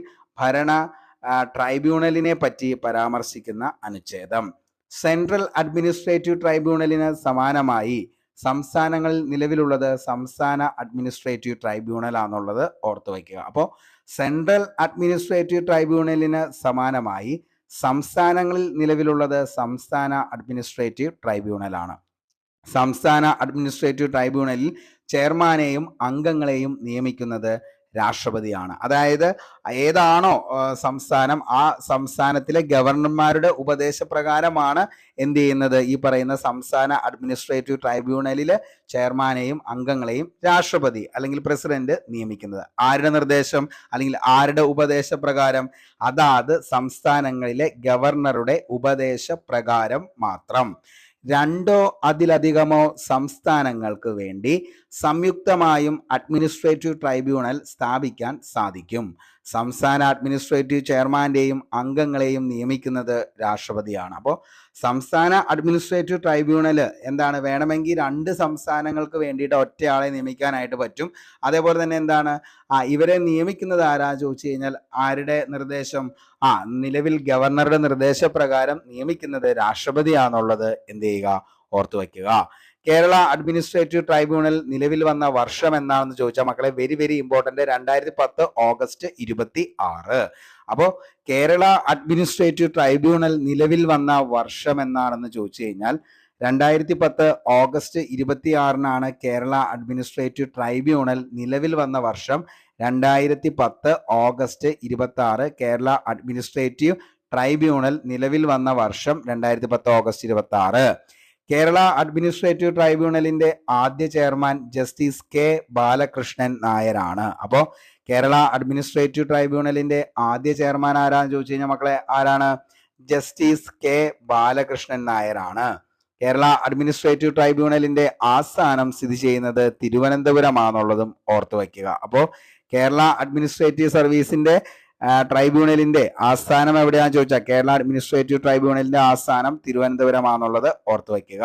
ട്രൈബ്യൂണലിനെ പറ്റി പരാമർശിക്കുന്ന അനുച്ഛേദം. സെൻട്രൽ അഡ്മിനിസ്ട്രേറ്റീവ് ട്രൈബ്യൂണലിന് സമാനമായി സംസ്ഥാനങ്ങളിൽ നിലവിലുള്ളത് സംസ്ഥാന അഡ്മിനിസ്ട്രേറ്റീവ് ട്രൈബ്യൂണൽ ആണെന്നുള്ളത് ഓർത്തു വയ്ക്കുക. അപ്പോൾ സെൻട്രൽ അഡ്മിനിസ്ട്രേറ്റീവ് ട്രൈബ്യൂണലിന് സമാനമായി സംസ്ഥാനങ്ങളിൽ നിലവിലുള്ളത് സംസ്ഥാന അഡ്മിനിസ്ട്രേറ്റീവ് ട്രൈബ്യൂണൽ ആണ്. സംസ്ഥാന അഡ്മിനിസ്ട്രേറ്റീവ് ട്രൈബ്യൂണലിൽ ചെയർമാനെയും അംഗങ്ങളെയും നിയമിക്കുന്നത് രാഷ്ട്രപതിയാണ്. അതായത് ഏതാണോ സംസ്ഥാനം, ആ സംസ്ഥാനത്തിലെ ഗവർണർമാരുടെ ഉപദേശപ്രകാരമാണ് എന്ത് ചെയ്യുന്നത്, ഈ പറയുന്ന സംസ്ഥാന അഡ്മിനിസ്ട്രേറ്റീവ് ട്രൈബ്യൂണലിൽ ചെയർമാനെയും അംഗങ്ങളെയും രാഷ്ട്രപതി അല്ലെങ്കിൽ പ്രസിഡന്റ് നിയമിക്കുന്നത്. ആരുടെ നിർദ്ദേശം അല്ലെങ്കിൽ ആരുടെ ഉപദേശപ്രകാരം? അതാത് സംസ്ഥാനങ്ങളിലെ ഗവർണറുടെ ഉപദേശപ്രകാരം മാത്രം. രണ്ടോ അതിലധികമോ സംസ്ഥാനങ്ങൾക്ക് വേണ്ടി സംയുക്തമായും അഡ്മിനിസ്ട്രേറ്റീവ് ട്രൈബ്യൂണൽ സ്ഥാപിക്കാൻ സാധിക്കും. സംസ്ഥാന അഡ്മിനിസ്ട്രേറ്റീവ് ചെയർമാന്റെയും അംഗങ്ങളെയും നിയമിക്കുന്നത് രാഷ്ട്രപതിയാണ്. അപ്പോൾ സംസ്ഥാന അഡ്മിനിസ്ട്രേറ്റീവ് ട്രൈബ്യൂണൽ എന്താണ്, വേണമെങ്കിൽ 2 സംസ്ഥാനങ്ങൾക്ക് വേണ്ടിയിട്ട് ഒറ്റയാളെ നിയമിക്കാനായിട്ട് പറ്റും. അതേപോലെ തന്നെ എന്താണ്, ഇവരെ നിയമിക്കുന്നത് ആരാ ചോദിച്ചു കഴിഞ്ഞാൽ ആരുടെ നിർദ്ദേശം? നിലവിൽ ഗവർണറുടെ നിർദ്ദേശപ്രകാരം നിയമിക്കുന്നത് രാഷ്ട്രപതിയാണെന്നുള്ളത് എന്ത് ചെയ്യുക, ഓർത്തു വയ്ക്കുക. കേരള അഡ്മിനിസ്ട്രേറ്റീവ് ട്രൈബ്യൂണൽ നിലവിൽ വന്ന വർഷം എന്നാണെന്ന് ചോദിച്ചാൽ മക്കളെ വെരി വെരി ഇമ്പോർട്ടന്റ്, 2010 ഓഗസ്റ്റ് 26. അപ്പോൾ കേരള അഡ്മിനിസ്ട്രേറ്റീവ് ട്രൈബ്യൂണൽ നിലവിൽ വന്ന വർഷം എന്നാണെന്ന് ചോദിച്ചു കഴിഞ്ഞാൽ 2010 ഓഗസ്റ്റ് 26 കേരള അഡ്മിനിസ്ട്രേറ്റീവ് ട്രൈബ്യൂണൽ നിലവിൽ വന്ന വർഷം. 2010 ഓഗസ്റ്റ് 26 കേരള അഡ്മിനിസ്ട്രേറ്റീവ് ട്രൈബ്യൂണൽ നിലവിൽ വന്ന വർഷം 2010 ഓഗസ്റ്റ് 26. കേരള അഡ്മിനിസ്ട്രേറ്റീവ് ട്രൈബ്യൂണലിന്റെ ആദ്യ ചെയർമാൻ ജസ്റ്റിസ് കെ ബാലകൃഷ്ണൻ നായരാണ്. അപ്പോൾ കേരള അഡ്മിനിസ്ട്രേറ്റീവ് ട്രൈബ്യൂണലിന്റെ ആദ്യ ചെയർമാൻ ആരാന്ന് ചോദിച്ചു കഴിഞ്ഞാൽ മക്കളെ ആരാണ്? ജസ്റ്റിസ് കെ ബാലകൃഷ്ണൻ നായരാണ്. കേരള അഡ്മിനിസ്ട്രേറ്റീവ് ട്രൈബ്യൂണലിന്റെ ആസ്ഥാനം സ്ഥിതി ചെയ്യുന്നത് തിരുവനന്തപുരമാണെന്നുള്ളതും ഓർത്തു വയ്ക്കുക. അപ്പോൾ കേരള അഡ്മിനിസ്ട്രേറ്റീവ് സർവീസിന്റെ ട്രൈബ്യൂണലിന്റെ ആസ്ഥാനം എവിടെയാണെന്ന് ചോദിച്ചാൽ കേരള അഡ്മിനിസ്ട്രേറ്റീവ് ട്രൈബ്യൂണലിന്റെ ആസ്ഥാനം തിരുവനന്തപുരമാണെന്നുള്ളത് ഓർത്തു വയ്ക്കുക.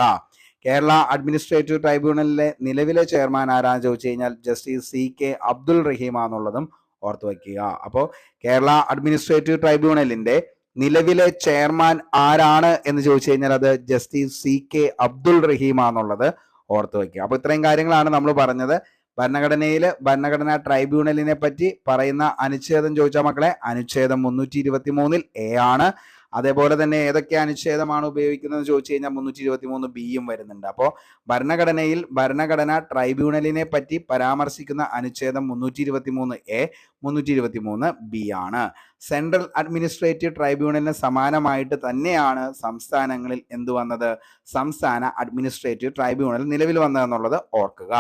കേരള അഡ്മിനിസ്ട്രേറ്റീവ് ട്രൈബ്യൂണലിലെ നിലവിലെ ചെയർമാൻ ആരാന്ന് ചോദിച്ചു കഴിഞ്ഞാൽ ജസ്റ്റിസ് CK അബ്ദുൾ റഹീം ആണെന്നുള്ളതും ഓർത്തു വയ്ക്കുക. അപ്പോൾ കേരള അഡ്മിനിസ്ട്രേറ്റീവ് ട്രൈബ്യൂണലിന്റെ നിലവിലെ ചെയർമാൻ ആരാണ് എന്ന് ചോദിച്ചു കഴിഞ്ഞാൽ അത് ജസ്റ്റിസ് CK അബ്ദുൾ റഹീം ആണെന്നുള്ളത് ഓർത്തു വയ്ക്കുക. അപ്പൊ ഇത്രയും കാര്യങ്ങളാണ് നമ്മൾ പറഞ്ഞത്. ഭരണഘടനാ ട്രൈബ്യൂണലിനെ പറ്റി പറയുന്ന അനുച്ഛേദം ചോദിച്ചാൽ മക്കളെ, അനുച്ഛേദം 323 A ആണ്. അതേപോലെ തന്നെ ഏതൊക്കെ അനുച്ഛേദമാണ് ഉപയോഗിക്കുന്നത് ചോദിച്ചു കഴിഞ്ഞാൽ 323B വരുന്നുണ്ട്. അപ്പോൾ ഭരണഘടനാ ട്രൈബ്യൂണലിനെ പറ്റി പരാമർശിക്കുന്ന അനുച്ഛേദം 323A 323B ആണ്. സെൻട്രൽ അഡ്മിനിസ്ട്രേറ്റീവ് ട്രൈബ്യൂണലിന് സമാനമായിട്ട് തന്നെയാണ് സംസ്ഥാനങ്ങളിൽ എന്ത് വന്നത്, സംസ്ഥാന അഡ്മിനിസ്ട്രേറ്റീവ് ട്രൈബ്യൂണൽ നിലവിൽ വന്നതെന്നുള്ളത് ഓർക്കുക.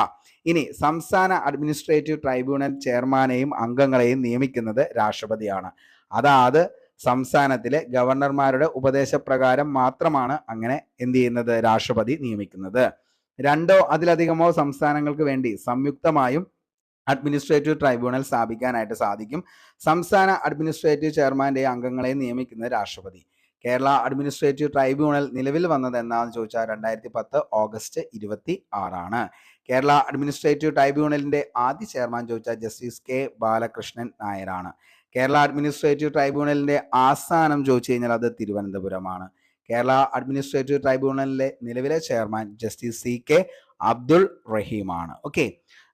ഇനി സംസ്ഥാന അഡ്മിനിസ്ട്രേറ്റീവ് ട്രൈബ്യൂണൽ ചെയർമാനെയും അംഗങ്ങളെയും നിയമിക്കുന്നത് രാഷ്ട്രപതിയാണ്. അതാത് സംസ്ഥാനത്തിലെ ഗവർണർമാരുടെ ഉപദേശപ്രകാരം മാത്രമാണ് അങ്ങനെ എന്ത് ചെയ്യുന്നത്, രാഷ്ട്രപതി നിയമിക്കുന്നത്. രണ്ടോ അതിലധികമോ സംസ്ഥാനങ്ങൾക്ക് വേണ്ടി സംയുക്തമായും അഡ്മിനിസ്ട്രേറ്റീവ് ട്രൈബ്യൂണൽ സ്ഥാപിക്കാനായിട്ട് സാധിക്കും. സംസ്ഥാന അഡ്മിനിസ്ട്രേറ്റീവ് ചെയർമാന്റെ അംഗങ്ങളെ നിയമിക്കുന്നത് രാഷ്ട്രപതി. കേരള അഡ്മിനിസ്ട്രേറ്റീവ് ട്രൈബ്യൂണൽ നിലവിൽ വന്നത് എന്നാന്ന് ചോദിച്ചാൽ 2010 ഓഗസ്റ്റ് 26 കേരള അഡ്മിനിസ്ട്രേറ്റീവ് ട്രൈബ്യൂണലിന്റെ ആദ്യ ചെയർമാൻ ചോദിച്ചാൽ ജസ്റ്റിസ് K ബാലകൃഷ്ണൻ നായരാണ്. കേരള അഡ്മിനിസ്ട്രേറ്റീവ് ട്രൈബ്യൂണലിന്റെ ആസ്ഥാനം ചോദിച്ചു കഴിഞ്ഞാൽ അത് തിരുവനന്തപുരമാണ്. കേരള അഡ്മിനിസ്ട്രേറ്റീവ് ട്രൈബ്യൂണലിലെ നിലവിലെ ചെയർമാൻ ജസ്റ്റിസ് CK അബ്ദുൾ റഹീമാണ്. ഓക്കെ,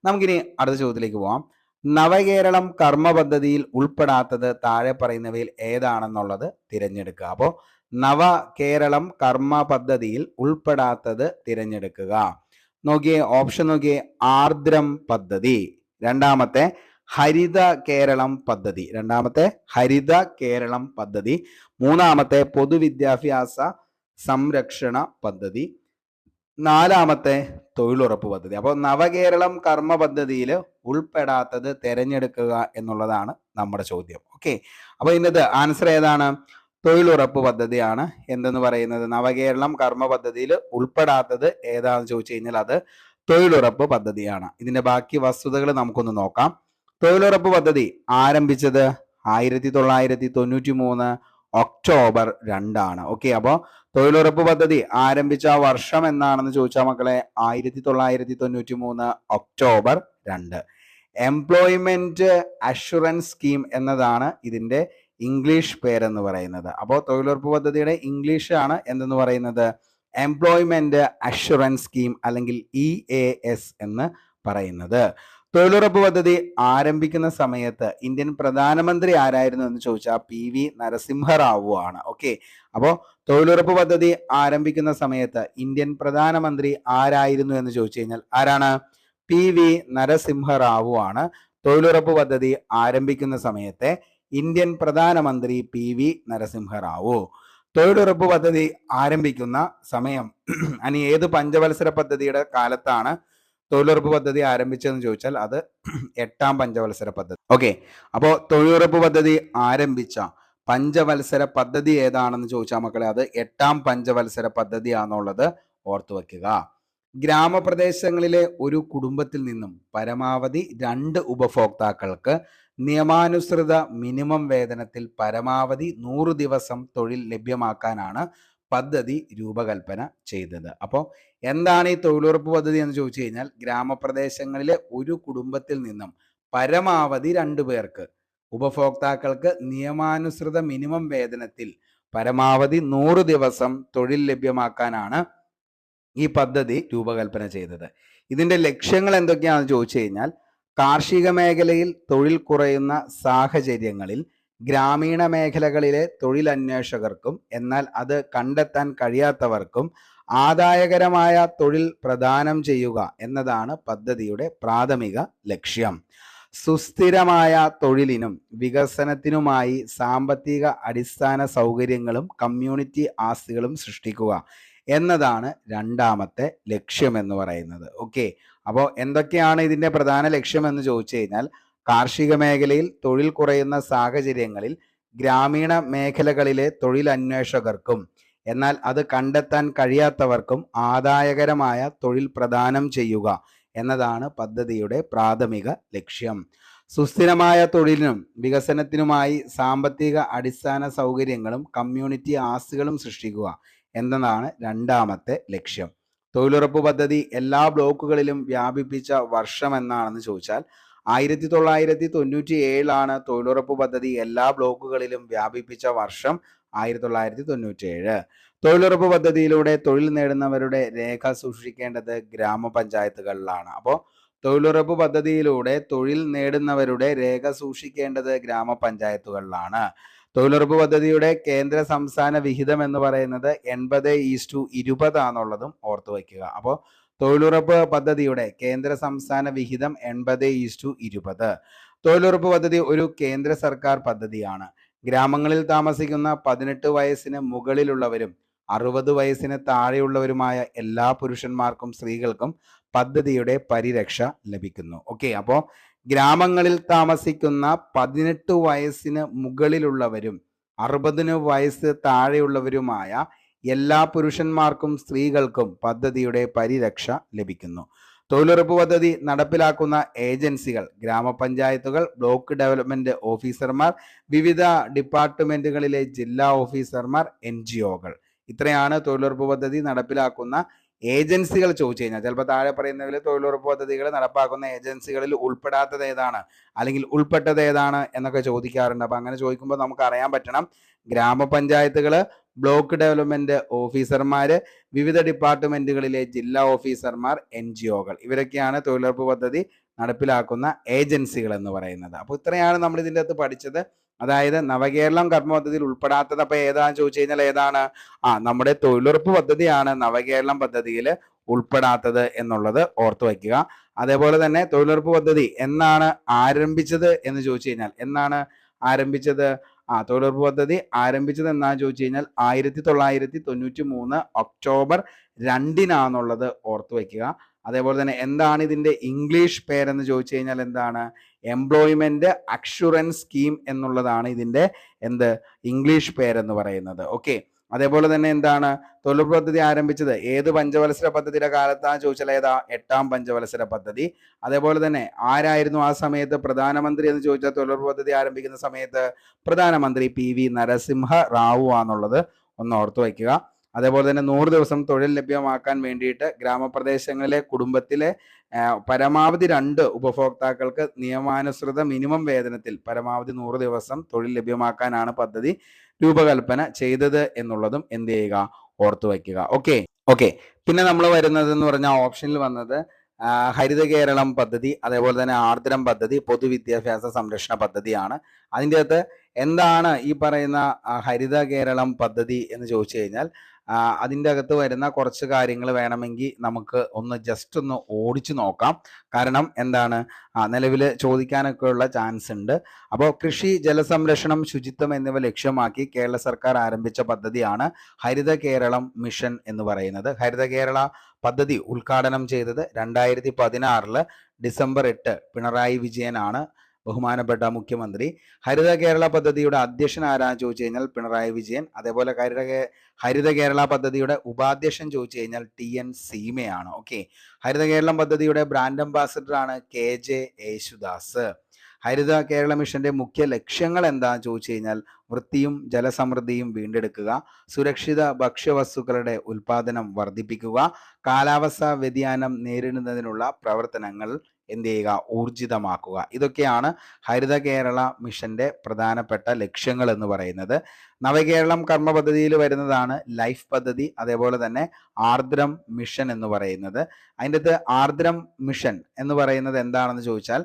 നമുക്കിനി അടുത്ത ചോദ്യത്തിലേക്ക് പോവാം. നവകേരളം കർമ്മ പദ്ധതിയിൽ ഉൾപ്പെടാത്തത് താഴെ പറയുന്നവയിൽ ഏതാണെന്നുള്ളത് തിരഞ്ഞെടുക്കുക. അപ്പോൾ നവകേരളം കർമ്മ പദ്ധതിയിൽ ഉൾപ്പെടാത്തത് തിരഞ്ഞെടുക്കുക. നോക്കിയേ, ഓപ്ഷൻ നോക്കിയേ, ആർദ്രം പദ്ധതി. രണ്ടാമത്തെ ഹരിത കേരളം പദ്ധതി. മൂന്നാമത്തെ പൊതുവിദ്യാഭ്യാസ സംരക്ഷണ പദ്ധതി. നാലാമത്തെ തൊഴിലുറപ്പ് പദ്ധതി. അപ്പോൾ നവകേരളം കർമ്മ പദ്ധതിയിൽ ഉൾപ്പെടാത്തത് തിരഞ്ഞെടുക്കുക എന്നുള്ളതാണ് നമ്മുടെ ചോദ്യം. ഓക്കെ, അപ്പോൾ ഇന്നത്തെ ആൻസർ ഏതാണ്? തൊഴിലുറപ്പ് പദ്ധതിയാണ് എന്തെന്ന് പറയുന്നത്. നവകേരളം കർമ്മ പദ്ധതിയിൽ ഉൾപ്പെടാത്തത് ഏതാണെന്ന് ചോദിച്ചു കഴിഞ്ഞാൽ അത് തൊഴിലുറപ്പ് പദ്ധതിയാണ്. ഇതിന്റെ ബാക്കി വസ്തുതകൾ നമുക്കൊന്ന് നോക്കാം. തൊഴിലുറപ്പ് പദ്ധതി ആരംഭിച്ചത് 1993 ഒക്ടോബർ 2. ഓക്കെ, അപ്പോൾ തൊഴിലുറപ്പ് പദ്ധതി ആരംഭിച്ച വർഷം എന്നാണെന്ന് ചോദിച്ചാൽ മക്കളെ 1993 ഒക്ടോബർ 2. എംപ്ലോയ്മെന്റ് അഷുറൻസ് സ്കീം എന്നതാണ് ഇതിന്റെ ഇംഗ്ലീഷ് പേരെന്ന് പറയുന്നത്. അപ്പോൾ തൊഴിലുറപ്പ് പദ്ധതിയുടെ ഇംഗ്ലീഷ് ആണ് എന്തെന്ന് പറയുന്നത്, എംപ്ലോയ്മെന്റ് അഷുറൻസ് സ്കീം അല്ലെങ്കിൽ EAS എന്ന് പറയുന്നത്. തൊഴിലുറപ്പ് പദ്ധതി ആരംഭിക്കുന്ന സമയത്ത് ഇന്ത്യൻ പ്രധാനമന്ത്രി ആരായിരുന്നു എന്ന് ചോദിച്ചാൽ PV നരസിംഹറാവു ആണ്. ഓക്കെ, അപ്പോൾ തൊഴിലുറപ്പ് പദ്ധതി ആരംഭിക്കുന്ന സമയത്ത് ഇന്ത്യൻ പ്രധാനമന്ത്രി ആരായിരുന്നു എന്ന് ചോദിച്ചു കഴിഞ്ഞാൽ ആരാണ്? PV നരസിംഹറാവു ആണ്. തൊഴിലുറപ്പ് പദ്ധതി ആരംഭിക്കുന്ന സമയത്തെ ഇന്ത്യൻ പ്രധാനമന്ത്രി PV നരസിംഹറാവു. തൊഴിലുറപ്പ് പദ്ധതി ആരംഭിക്കുന്ന സമയം അനി ഏത് പഞ്ചവത്സര പദ്ധതിയുടെ കാലത്താണ് തൊഴിലുറപ്പ് പദ്ധതി ആരംഭിച്ചതെന്ന് ചോദിച്ചാൽ അത് 8ാം പഞ്ചവത്സര പദ്ധതി. ഓക്കെ, അപ്പോൾ തൊഴിലുറപ്പ് പദ്ധതി ആരംഭിച്ച പഞ്ചവത്സര പദ്ധതി ഏതാണെന്ന് ചോദിച്ചാൽ മക്കളെ അത് 8ാം പഞ്ചവത്സര പദ്ധതിയാണെന്നുള്ളത് ഓർത്തു വെക്കുക. ഗ്രാമപ്രദേശങ്ങളിലെ ഒരു കുടുംബത്തിൽ നിന്നും പരമാവധി 2 ഉപഭോക്താക്കൾക്ക് നിയമാനുസൃത മിനിമം വേതനത്തിൽ പരമാവധി 100 ദിവസം തൊഴിൽ ലഭ്യമാക്കാനാണ് പദ്ധതി രൂപകൽപ്പന ചെയ്തത്. അപ്പോൾ എന്താണ് ഈ തൊഴിലുറപ്പ് പദ്ധതി എന്ന് ചോദിച്ചു കഴിഞ്ഞാൽ ഗ്രാമപ്രദേശങ്ങളിലെ ഒരു കുടുംബത്തിൽ നിന്നും പരമാവധി 2 പേർക്ക് ഉപഭോക്താക്കൾക്ക് നിയമാനുസൃത മിനിമം വേതനത്തിൽ പരമാവധി 100 ദിവസം തൊഴിൽ ലഭ്യമാക്കാനാണ് ഈ പദ്ധതി രൂപകൽപ്പന ചെയ്തത്. ഇതിന്റെ ലക്ഷ്യങ്ങൾ എന്തൊക്കെയാണെന്ന് ചോദിച്ചു കഴിഞ്ഞാൽ കാർഷിക മേഖലയിൽ തൊഴിൽ കുറയുന്ന സാഹചര്യങ്ങളിൽ ഗ്രാമീണ മേഖലകളിലെ തൊഴിലന്വേഷകർക്കും എന്നാൽ അത് കണ്ടെത്താൻ കഴിയാത്തവർക്കും ആദായകരമായ തൊഴിൽ പ്രദാനം ചെയ്യുക എന്നതാണ് പദ്ധതിയുടെ പ്രാഥമിക ലക്ഷ്യം. സുസ്ഥിരമായ തൊഴിലിനും വികസനത്തിനുമായി സാമ്പത്തിക അടിസ്ഥാന സൗകര്യങ്ങളും കമ്മ്യൂണിറ്റി ആസ്തികളും സൃഷ്ടിക്കുക എന്നതാണ് രണ്ടാമത്തെ ലക്ഷ്യം എന്ന് പറയുന്നത്. ഓക്കെ, അപ്പോൾ എന്തൊക്കെയാണ് ഇതിന്റെ പ്രധാന ലക്ഷ്യം എന്ന് ചോദിച്ചു കഴിഞ്ഞാൽ കാർഷിക മേഖലയിൽ തൊഴിൽ കുറയുന്ന സാഹചര്യങ്ങളിൽ ഗ്രാമീണ മേഖലകളിലെ തൊഴിലന്വേഷകർക്കും എന്നാൽ അത് കണ്ടെത്താൻ കഴിയാത്തവർക്കും ആദായകരമായ തൊഴിൽ പ്രദാനം ചെയ്യുക എന്നതാണ് പദ്ധതിയുടെ പ്രാഥമിക ലക്ഷ്യം. സുസ്ഥിരമായ തൊഴിലിനും വികസനത്തിനുമായി സാമ്പത്തിക അടിസ്ഥാന സൗകര്യങ്ങളും കമ്മ്യൂണിറ്റി ആസ്തികളും സൃഷ്ടിക്കുക എന്നതാണ് രണ്ടാമത്തെ ലക്ഷ്യം. തൊഴിലുറപ്പ് പദ്ധതി എല്ലാ ബ്ലോക്കുകളിലും വ്യാപിപ്പിച്ച വർഷം എന്നാണെന്ന് ചോദിച്ചാൽ 1997 തൊഴിലുറപ്പ് പദ്ധതി എല്ലാ ബ്ലോക്കുകളിലും വ്യാപിപ്പിച്ച വർഷം 1997. തൊഴിലുറപ്പ് പദ്ധതിയിലൂടെ തൊഴിൽ നേടുന്നവരുടെ രേഖ സൂക്ഷിക്കേണ്ടത് ഗ്രാമപഞ്ചായത്തുകളിലാണ്. അപ്പോൾ തൊഴിലുറപ്പ് പദ്ധതിയിലൂടെ തൊഴിൽ നേടുന്നവരുടെ രേഖ സൂക്ഷിക്കേണ്ടത് ഗ്രാമപഞ്ചായത്തുകളിലാണ്. തൊഴിലുറപ്പ് പദ്ധതിയുടെ കേന്ദ്ര സംസ്ഥാന വിഹിതം എന്ന് പറയുന്നത് 80:20 ആണെന്നുള്ളതും ഓർത്തു വയ്ക്കുക. അപ്പോൾ തൊഴിലുറപ്പ് പദ്ധതിയുടെ കേന്ദ്ര സംസ്ഥാന വിഹിതം 80:20. തൊഴിലുറപ്പ് പദ്ധതി ഒരു കേന്ദ്ര സർക്കാർ പദ്ധതിയാണ്. ഗ്രാമങ്ങളിൽ താമസിക്കുന്ന 18 വയസ്സിന് മുകളിലുള്ളവരും 60 വയസ്സിന് താഴെയുള്ളവരുമായ എല്ലാ പുരുഷന്മാർക്കും സ്ത്രീകൾക്കും പദ്ധതിയുടെ പരിരക്ഷ ലഭിക്കുന്നു. ഓക്കെ, അപ്പോൾ ഗ്രാമങ്ങളിൽ താമസിക്കുന്ന 18 വയസ്സിന് മുകളിലുള്ളവരും 60 വയസ്സ് താഴെയുള്ളവരുമായ എല്ലാ പുരുഷന്മാർക്കും സ്ത്രീകൾക്കും പദ്ധതിയുടെ പരിരക്ഷ ലഭിക്കുന്നു. തൊഴിലുറപ്പ് പദ്ധതി നടപ്പിലാക്കുന്ന ഏജൻസികൾ ഗ്രാമപഞ്ചായത്തുകൾ, ബ്ലോക്ക് ഡെവലപ്മെന്റ് ഓഫീസർമാർ, വിവിധ ഡിപ്പാർട്ട്മെന്റുകളിലെ ജില്ലാ ഓഫീസർമാർ, NGOകൾ. ഇത്രയാണ് തൊഴിലുറപ്പ് പദ്ധതി നടപ്പിലാക്കുന്ന ഏജൻസികൾ ചോദിച്ചു കഴിഞ്ഞാൽ. ചിലപ്പോൾ താഴെ പറയുന്നതിൽ തൊഴിലുറപ്പ് പദ്ധതികൾ നടപ്പാക്കുന്ന ഏജൻസികളിൽ ഉൾപ്പെടാത്തത് ഏതാണ് അല്ലെങ്കിൽ ഉൾപ്പെട്ടത് ഏതാണ് എന്നൊക്കെ ചോദിക്കാറുണ്ട്. അപ്പം അങ്ങനെ ചോദിക്കുമ്പോൾ നമുക്ക് അറിയാൻ പറ്റണം ഗ്രാമപഞ്ചായത്തുകൾ, ബ്ലോക്ക് ഡെവലപ്മെന്റ് ഓഫീസർമാർ, വിവിധ ഡിപ്പാർട്ട്മെന്റുകളിലെ ജില്ലാ ഓഫീസർമാർ, NGOകൾ. ഇവരൊക്കെയാണ് തൊഴിലുറപ്പ് പദ്ധതി നടപ്പിലാക്കുന്ന ഏജൻസികൾ എന്ന് പറയുന്നത്. അപ്പോൾ ഇത്രയാണ് നമ്മൾ ഇതിൻ്റെ അകത്ത് പഠിച്ചത്. അതായത് നവകേരളം കർമ്മ പദ്ധതിയിൽ ഉൾപ്പെടാത്തത് അപ്പോൾ ഏതാണെന്ന് ചോദിച്ചു കഴിഞ്ഞാൽ ഏതാണ്? നമ്മുടെ തൊഴിലുറപ്പ് പദ്ധതിയാണ് നവകേരളം പദ്ധതിയിൽ ഉൾപ്പെടാത്തത് എന്നുള്ളത് ഓർത്തു വയ്ക്കുക. അതേപോലെ തന്നെ തൊഴിലുറപ്പ് പദ്ധതി എന്നാണ് ആരംഭിച്ചത് എന്ന് ചോദിച്ചു കഴിഞ്ഞാൽ എന്നാണ് ആരംഭിച്ചത്? തൊഴിലുറപ്പ് പദ്ധതി ആരംഭിച്ചത് എന്നാന്ന് ചോദിച്ചു കഴിഞ്ഞാൽ 1993 ഒക്ടോബർ 2 ഓർത്തു വയ്ക്കുക. അതേപോലെ തന്നെ എന്താണ് ഇതിന്റെ ഇംഗ്ലീഷ് പേരെന്ന് ചോദിച്ചു കഴിഞ്ഞാൽ എന്താണ്? എംപ്ലോയ്മെന്റ് അഷ്വറൻസ് സ്കീം എന്നുള്ളതാണ് ഇതിന്റെ ഇംഗ്ലീഷ് പേരെന്ന് പറയുന്നത്. ഓക്കെ, അതേപോലെ തന്നെ എന്താണ് തൊഴിലുറപ്പ് പദ്ധതി ആരംഭിച്ചത് ഏത് പഞ്ചവത്സര പദ്ധതിയുടെ കാലത്താന്ന് ചോദിച്ചാൽ ഏതാ? 8ാം പഞ്ചവത്സര പദ്ധതി. അതേപോലെ തന്നെ ആരായിരുന്നു ആ സമയത്ത് പ്രധാനമന്ത്രി എന്ന് ചോദിച്ചാൽ തൊഴിലുറപ്പ് പദ്ധതി ആരംഭിക്കുന്ന സമയത്ത് പ്രധാനമന്ത്രി PV നരസിംഹ റാവു ആണെന്നുള്ളത് ഒന്ന് ഓർത്തു വയ്ക്കുക. അതേപോലെ തന്നെ 100 ദിവസം തൊഴിൽ ലഭ്യമാക്കാൻ വേണ്ടിയിട്ട് ഗ്രാമപ്രദേശങ്ങളിലെ കുടുംബത്തിലെ പരമാവധി 2 ഉപഭോക്താക്കൾക്ക് നിയമാനുസൃത മിനിമം വേതനത്തിൽ പരമാവധി 100 ദിവസം തൊഴിൽ ലഭ്യമാക്കാനാണ് പദ്ധതി രൂപകൽപ്പന ചെയ്തത് എന്നുള്ളതും എന്ത് ചെയ്യുക? ഓർത്തു വയ്ക്കുക. ഓക്കെ. പിന്നെ നമ്മൾ വരുന്നത് എന്ന് പറഞ്ഞാൽ ഓപ്ഷനിൽ വന്നത് ഹരിത കേരളം പദ്ധതി, അതേപോലെ തന്നെ ആർദ്രം പദ്ധതി, പൊതുവിദ്യാഭ്യാസ സംരക്ഷണ പദ്ധതിയാണ്. അതിൻ്റെ അകത്ത് എന്താണ് ഈ പറയുന്ന ഹരിത കേരളം പദ്ധതി എന്ന് ചോദിച്ചു കഴിഞ്ഞാൽ അതിൻ്റെ അകത്ത് വരുന്ന കുറച്ച് കാര്യങ്ങൾ വേണമെങ്കിൽ നമുക്ക് ജസ്റ്റ് ഒന്ന് ഓടിച്ചു നോക്കാം. കാരണം എന്താണ് നിലവിൽ ചോദിക്കാനൊക്കെ ഉള്ള ചാൻസ് ഉണ്ട്. അപ്പോൾ കൃഷി, ജലസംരക്ഷണം, ശുചിത്വം എന്നിവ ലക്ഷ്യമാക്കി കേരള സർക്കാർ ആരംഭിച്ച പദ്ധതിയാണ് ഹരിത കേരളം മിഷൻ എന്ന് പറയുന്നത്. ഹരിത കേരള പദ്ധതി ഉദ്ഘാടനം ചെയ്തത് 2016 ഡിസംബർ 8 പിണറായി വിജയനാണ്, ബഹുമാനപ്പെട്ട മുഖ്യമന്ത്രി. ഹരിത കേരള പദ്ധതിയുടെ അധ്യക്ഷൻ ആരാന്ന് ചോദിച്ചു കഴിഞ്ഞാൽ പിണറായി വിജയൻ. അതേപോലെ ഹരിത കേരള പദ്ധതിയുടെ ഉപാധ്യക്ഷൻ ചോദിച്ചു കഴിഞ്ഞാൽ TN സീമയാണ്. ഓക്കെ, ഹരിത കേരളം പദ്ധതിയുടെ ബ്രാൻഡ് അംബാസിഡർ ആണ് KJ യേശുദാസ്. ഹരിത കേരള മിഷന്റെ മുഖ്യ ലക്ഷ്യങ്ങൾ എന്താണെന്ന് ചോദിച്ചു കഴിഞ്ഞാൽ വൃത്തിയും ജലസമൃദ്ധിയും വീണ്ടെടുക്കുക, സുരക്ഷിത ഭക്ഷ്യവസ്തുക്കളുടെ ഉൽപാദനം വർദ്ധിപ്പിക്കുക, കാലാവസ്ഥാ വ്യതിയാനം നേരിടുന്നതിനുള്ള പ്രവർത്തനങ്ങൾ എന്ത് ചെയ്യുക? ഊർജിതമാക്കുക. ഇതൊക്കെയാണ് ഹരിത കേരള മിഷന്റെ പ്രധാനപ്പെട്ട ലക്ഷ്യങ്ങൾ എന്ന് പറയുന്നത്. നവകേരളം കർമ്മ പദ്ധതിയിൽ വരുന്നതാണ് ലൈഫ് പദ്ധതി, അതേപോലെ തന്നെ ആർദ്രം മിഷൻ എന്ന് പറയുന്നത്. അതിൻ്റെ അകത്ത് ആർദ്രം മിഷൻ എന്ന് പറയുന്നത് എന്താണെന്ന് ചോദിച്ചാൽ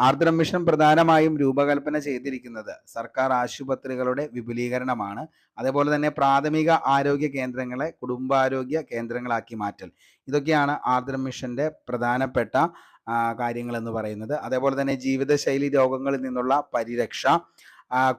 ആർദ്രം മിഷൻ പ്രധാനമായും രൂപകൽപ്പന ചെയ്തിരിക്കുന്നത് സർക്കാർ ആശുപത്രികളുടെ വിപുലീകരണമാണ്. അതേപോലെ തന്നെ പ്രാഥമിക ആരോഗ്യ കേന്ദ്രങ്ങളെ കുടുംബാരോഗ്യ കേന്ദ്രങ്ങളാക്കി മാറ്റൽ. ഇതൊക്കെയാണ് ആർദ്രം മിഷന്റെ പ്രധാനപ്പെട്ട കാര്യങ്ങൾ എന്ന് പറയുന്നത്. അതേപോലെ തന്നെ ജീവിതശൈലി രോഗങ്ങളിൽ നിന്നുള്ള പരിരക്ഷ,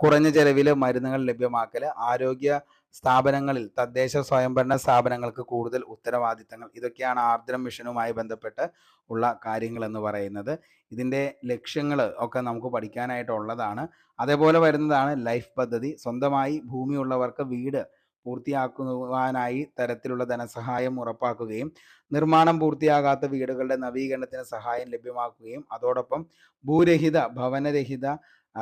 കുറഞ്ഞ ചെലവിൽ മരുന്നുകൾ ലഭ്യമാക്കൽ, ആരോഗ്യ സ്ഥാപനങ്ങളിൽ തദ്ദേശ സ്വയംഭരണ സ്ഥാപനങ്ങൾക്ക് കൂടുതൽ ഉത്തരവാദിത്തങ്ങൾ, ഇതൊക്കെയാണ് ആർദ്രം മിഷനുമായി ബന്ധപ്പെട്ട് ഉള്ള കാര്യങ്ങൾ എന്ന് പറയുന്നത്. ഇതിൻ്റെ ലക്ഷ്യങ്ങൾ ഒക്കെ നമുക്ക് പഠിക്കാനായിട്ടുള്ളതാണ്. അതേപോലെ വരുന്നതാണ് ലൈഫ് പദ്ധതി. സ്വന്തമായി ഭൂമിയുള്ളവർക്ക് വീട് പൂർത്തിയാക്കുവാനായി തരത്തിലുള്ള ധനസഹായം ഉറപ്പാക്കുകയും നിർമ്മാണം പൂർത്തിയാകാത്ത വീടുകളുടെ നവീകരണത്തിന് സഹായം ലഭ്യമാക്കുകയും അതോടൊപ്പം ഭൂരഹിത ഭവനരഹിത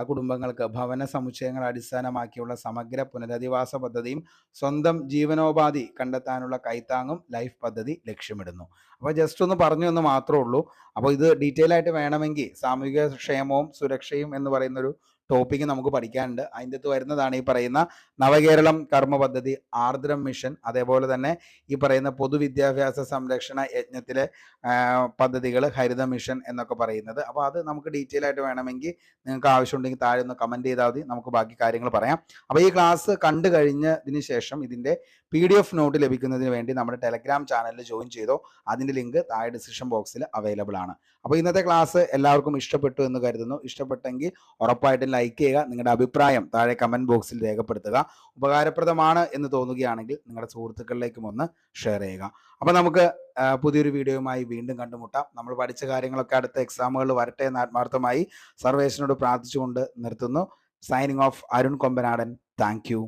കുടുംബങ്ങൾക്ക് ഭവന സമുച്ചയങ്ങൾ അടിസ്ഥാനമാക്കിയുള്ള സമഗ്ര പുനരധിവാസ പദ്ധതിയും സ്വന്തം ജീവനോപാധി കണ്ടെത്താനുള്ള കൈത്താങ്ങും ലൈഫ് പദ്ധതി ലക്ഷ്യമിടുന്നു. അപ്പോൾ ജസ്റ്റ് ഒന്ന് പറഞ്ഞു എന്ന് മാത്രമേ ഉള്ളൂ. അപ്പോൾ ഇത് ഡീറ്റെയിൽ ആയിട്ട് വേണമെങ്കിൽ സാമൂഹിക ക്ഷേമവും സുരക്ഷയും എന്ന് പറയുന്നൊരു ടോപ്പിക്ക് നമുക്ക് പഠിക്കാനുണ്ട്. അതിൻ്റെ അകത്ത് വരുന്നതാണ് ഈ പറയുന്ന നവകേരളം കർമ്മ പദ്ധതി, ആർദ്രം മിഷൻ, അതേപോലെ തന്നെ ഈ പറയുന്ന പൊതുവിദ്യാഭ്യാസ സംരക്ഷണ യജ്ഞത്തിലെ പദ്ധതികൾ, ഹരിത മിഷൻ എന്നൊക്കെ പറയുന്നത്. അപ്പോൾ അത് നമുക്ക് ഡീറ്റെയിൽ ആയിട്ട് വേണമെങ്കിൽ നിങ്ങൾക്ക് ആവശ്യമുണ്ടെങ്കിൽ താഴെ ഒന്ന് കമൻറ്റ് ചെയ്താൽ മതി, നമുക്ക് ബാക്കി കാര്യങ്ങൾ പറയാം. അപ്പോൾ ഈ ക്ലാസ് കണ്ടു കഴിഞ്ഞതിന് ശേഷം ഇതിൻ്റെ PDF നോട്ട് ലഭിക്കുന്നതിന് വേണ്ടി നമ്മുടെ ടെലഗ്രാം ചാനലിൽ ജോയിൻ ചെയ്തോ. അതിൻ്റെ ലിങ്ക് താഴെ ഡിസ്ക്രിപ്ഷൻ ബോക്സിൽ അവൈലബിൾ ആണ്. അപ്പോൾ ഇന്നത്തെ ക്ലാസ് എല്ലാവർക്കും ഇഷ്ടപ്പെട്ടു എന്ന് കരുതുന്നു. ഇഷ്ടപ്പെട്ടെങ്കിൽ ഉറപ്പായിട്ടും ലൈക്ക് ചെയ്യുക. നിങ്ങളുടെ അഭിപ്രായം താഴെ കമൻറ്റ് ബോക്സിൽ രേഖപ്പെടുത്തുക. ഉപകാരപ്രദമാണ് എന്ന് തോന്നുകയാണെങ്കിൽ നിങ്ങളുടെ സുഹൃത്തുക്കളിലേക്കും ഒന്ന് ഷെയർ ചെയ്യുക. അപ്പോൾ നമുക്ക് പുതിയൊരു വീഡിയോയുമായി വീണ്ടും കണ്ടുമുട്ടാം. നമ്മൾ പഠിച്ച കാര്യങ്ങളൊക്കെ അടുത്ത എക്സാമുകളിൽ വരട്ടെ എന്ന് ആത്മാർത്ഥമായി സർവേശ്വരനോട് പ്രാർത്ഥിച്ചുകൊണ്ട് നിർത്തുന്നു. Signing off, Arun Kombanadan. Thank you.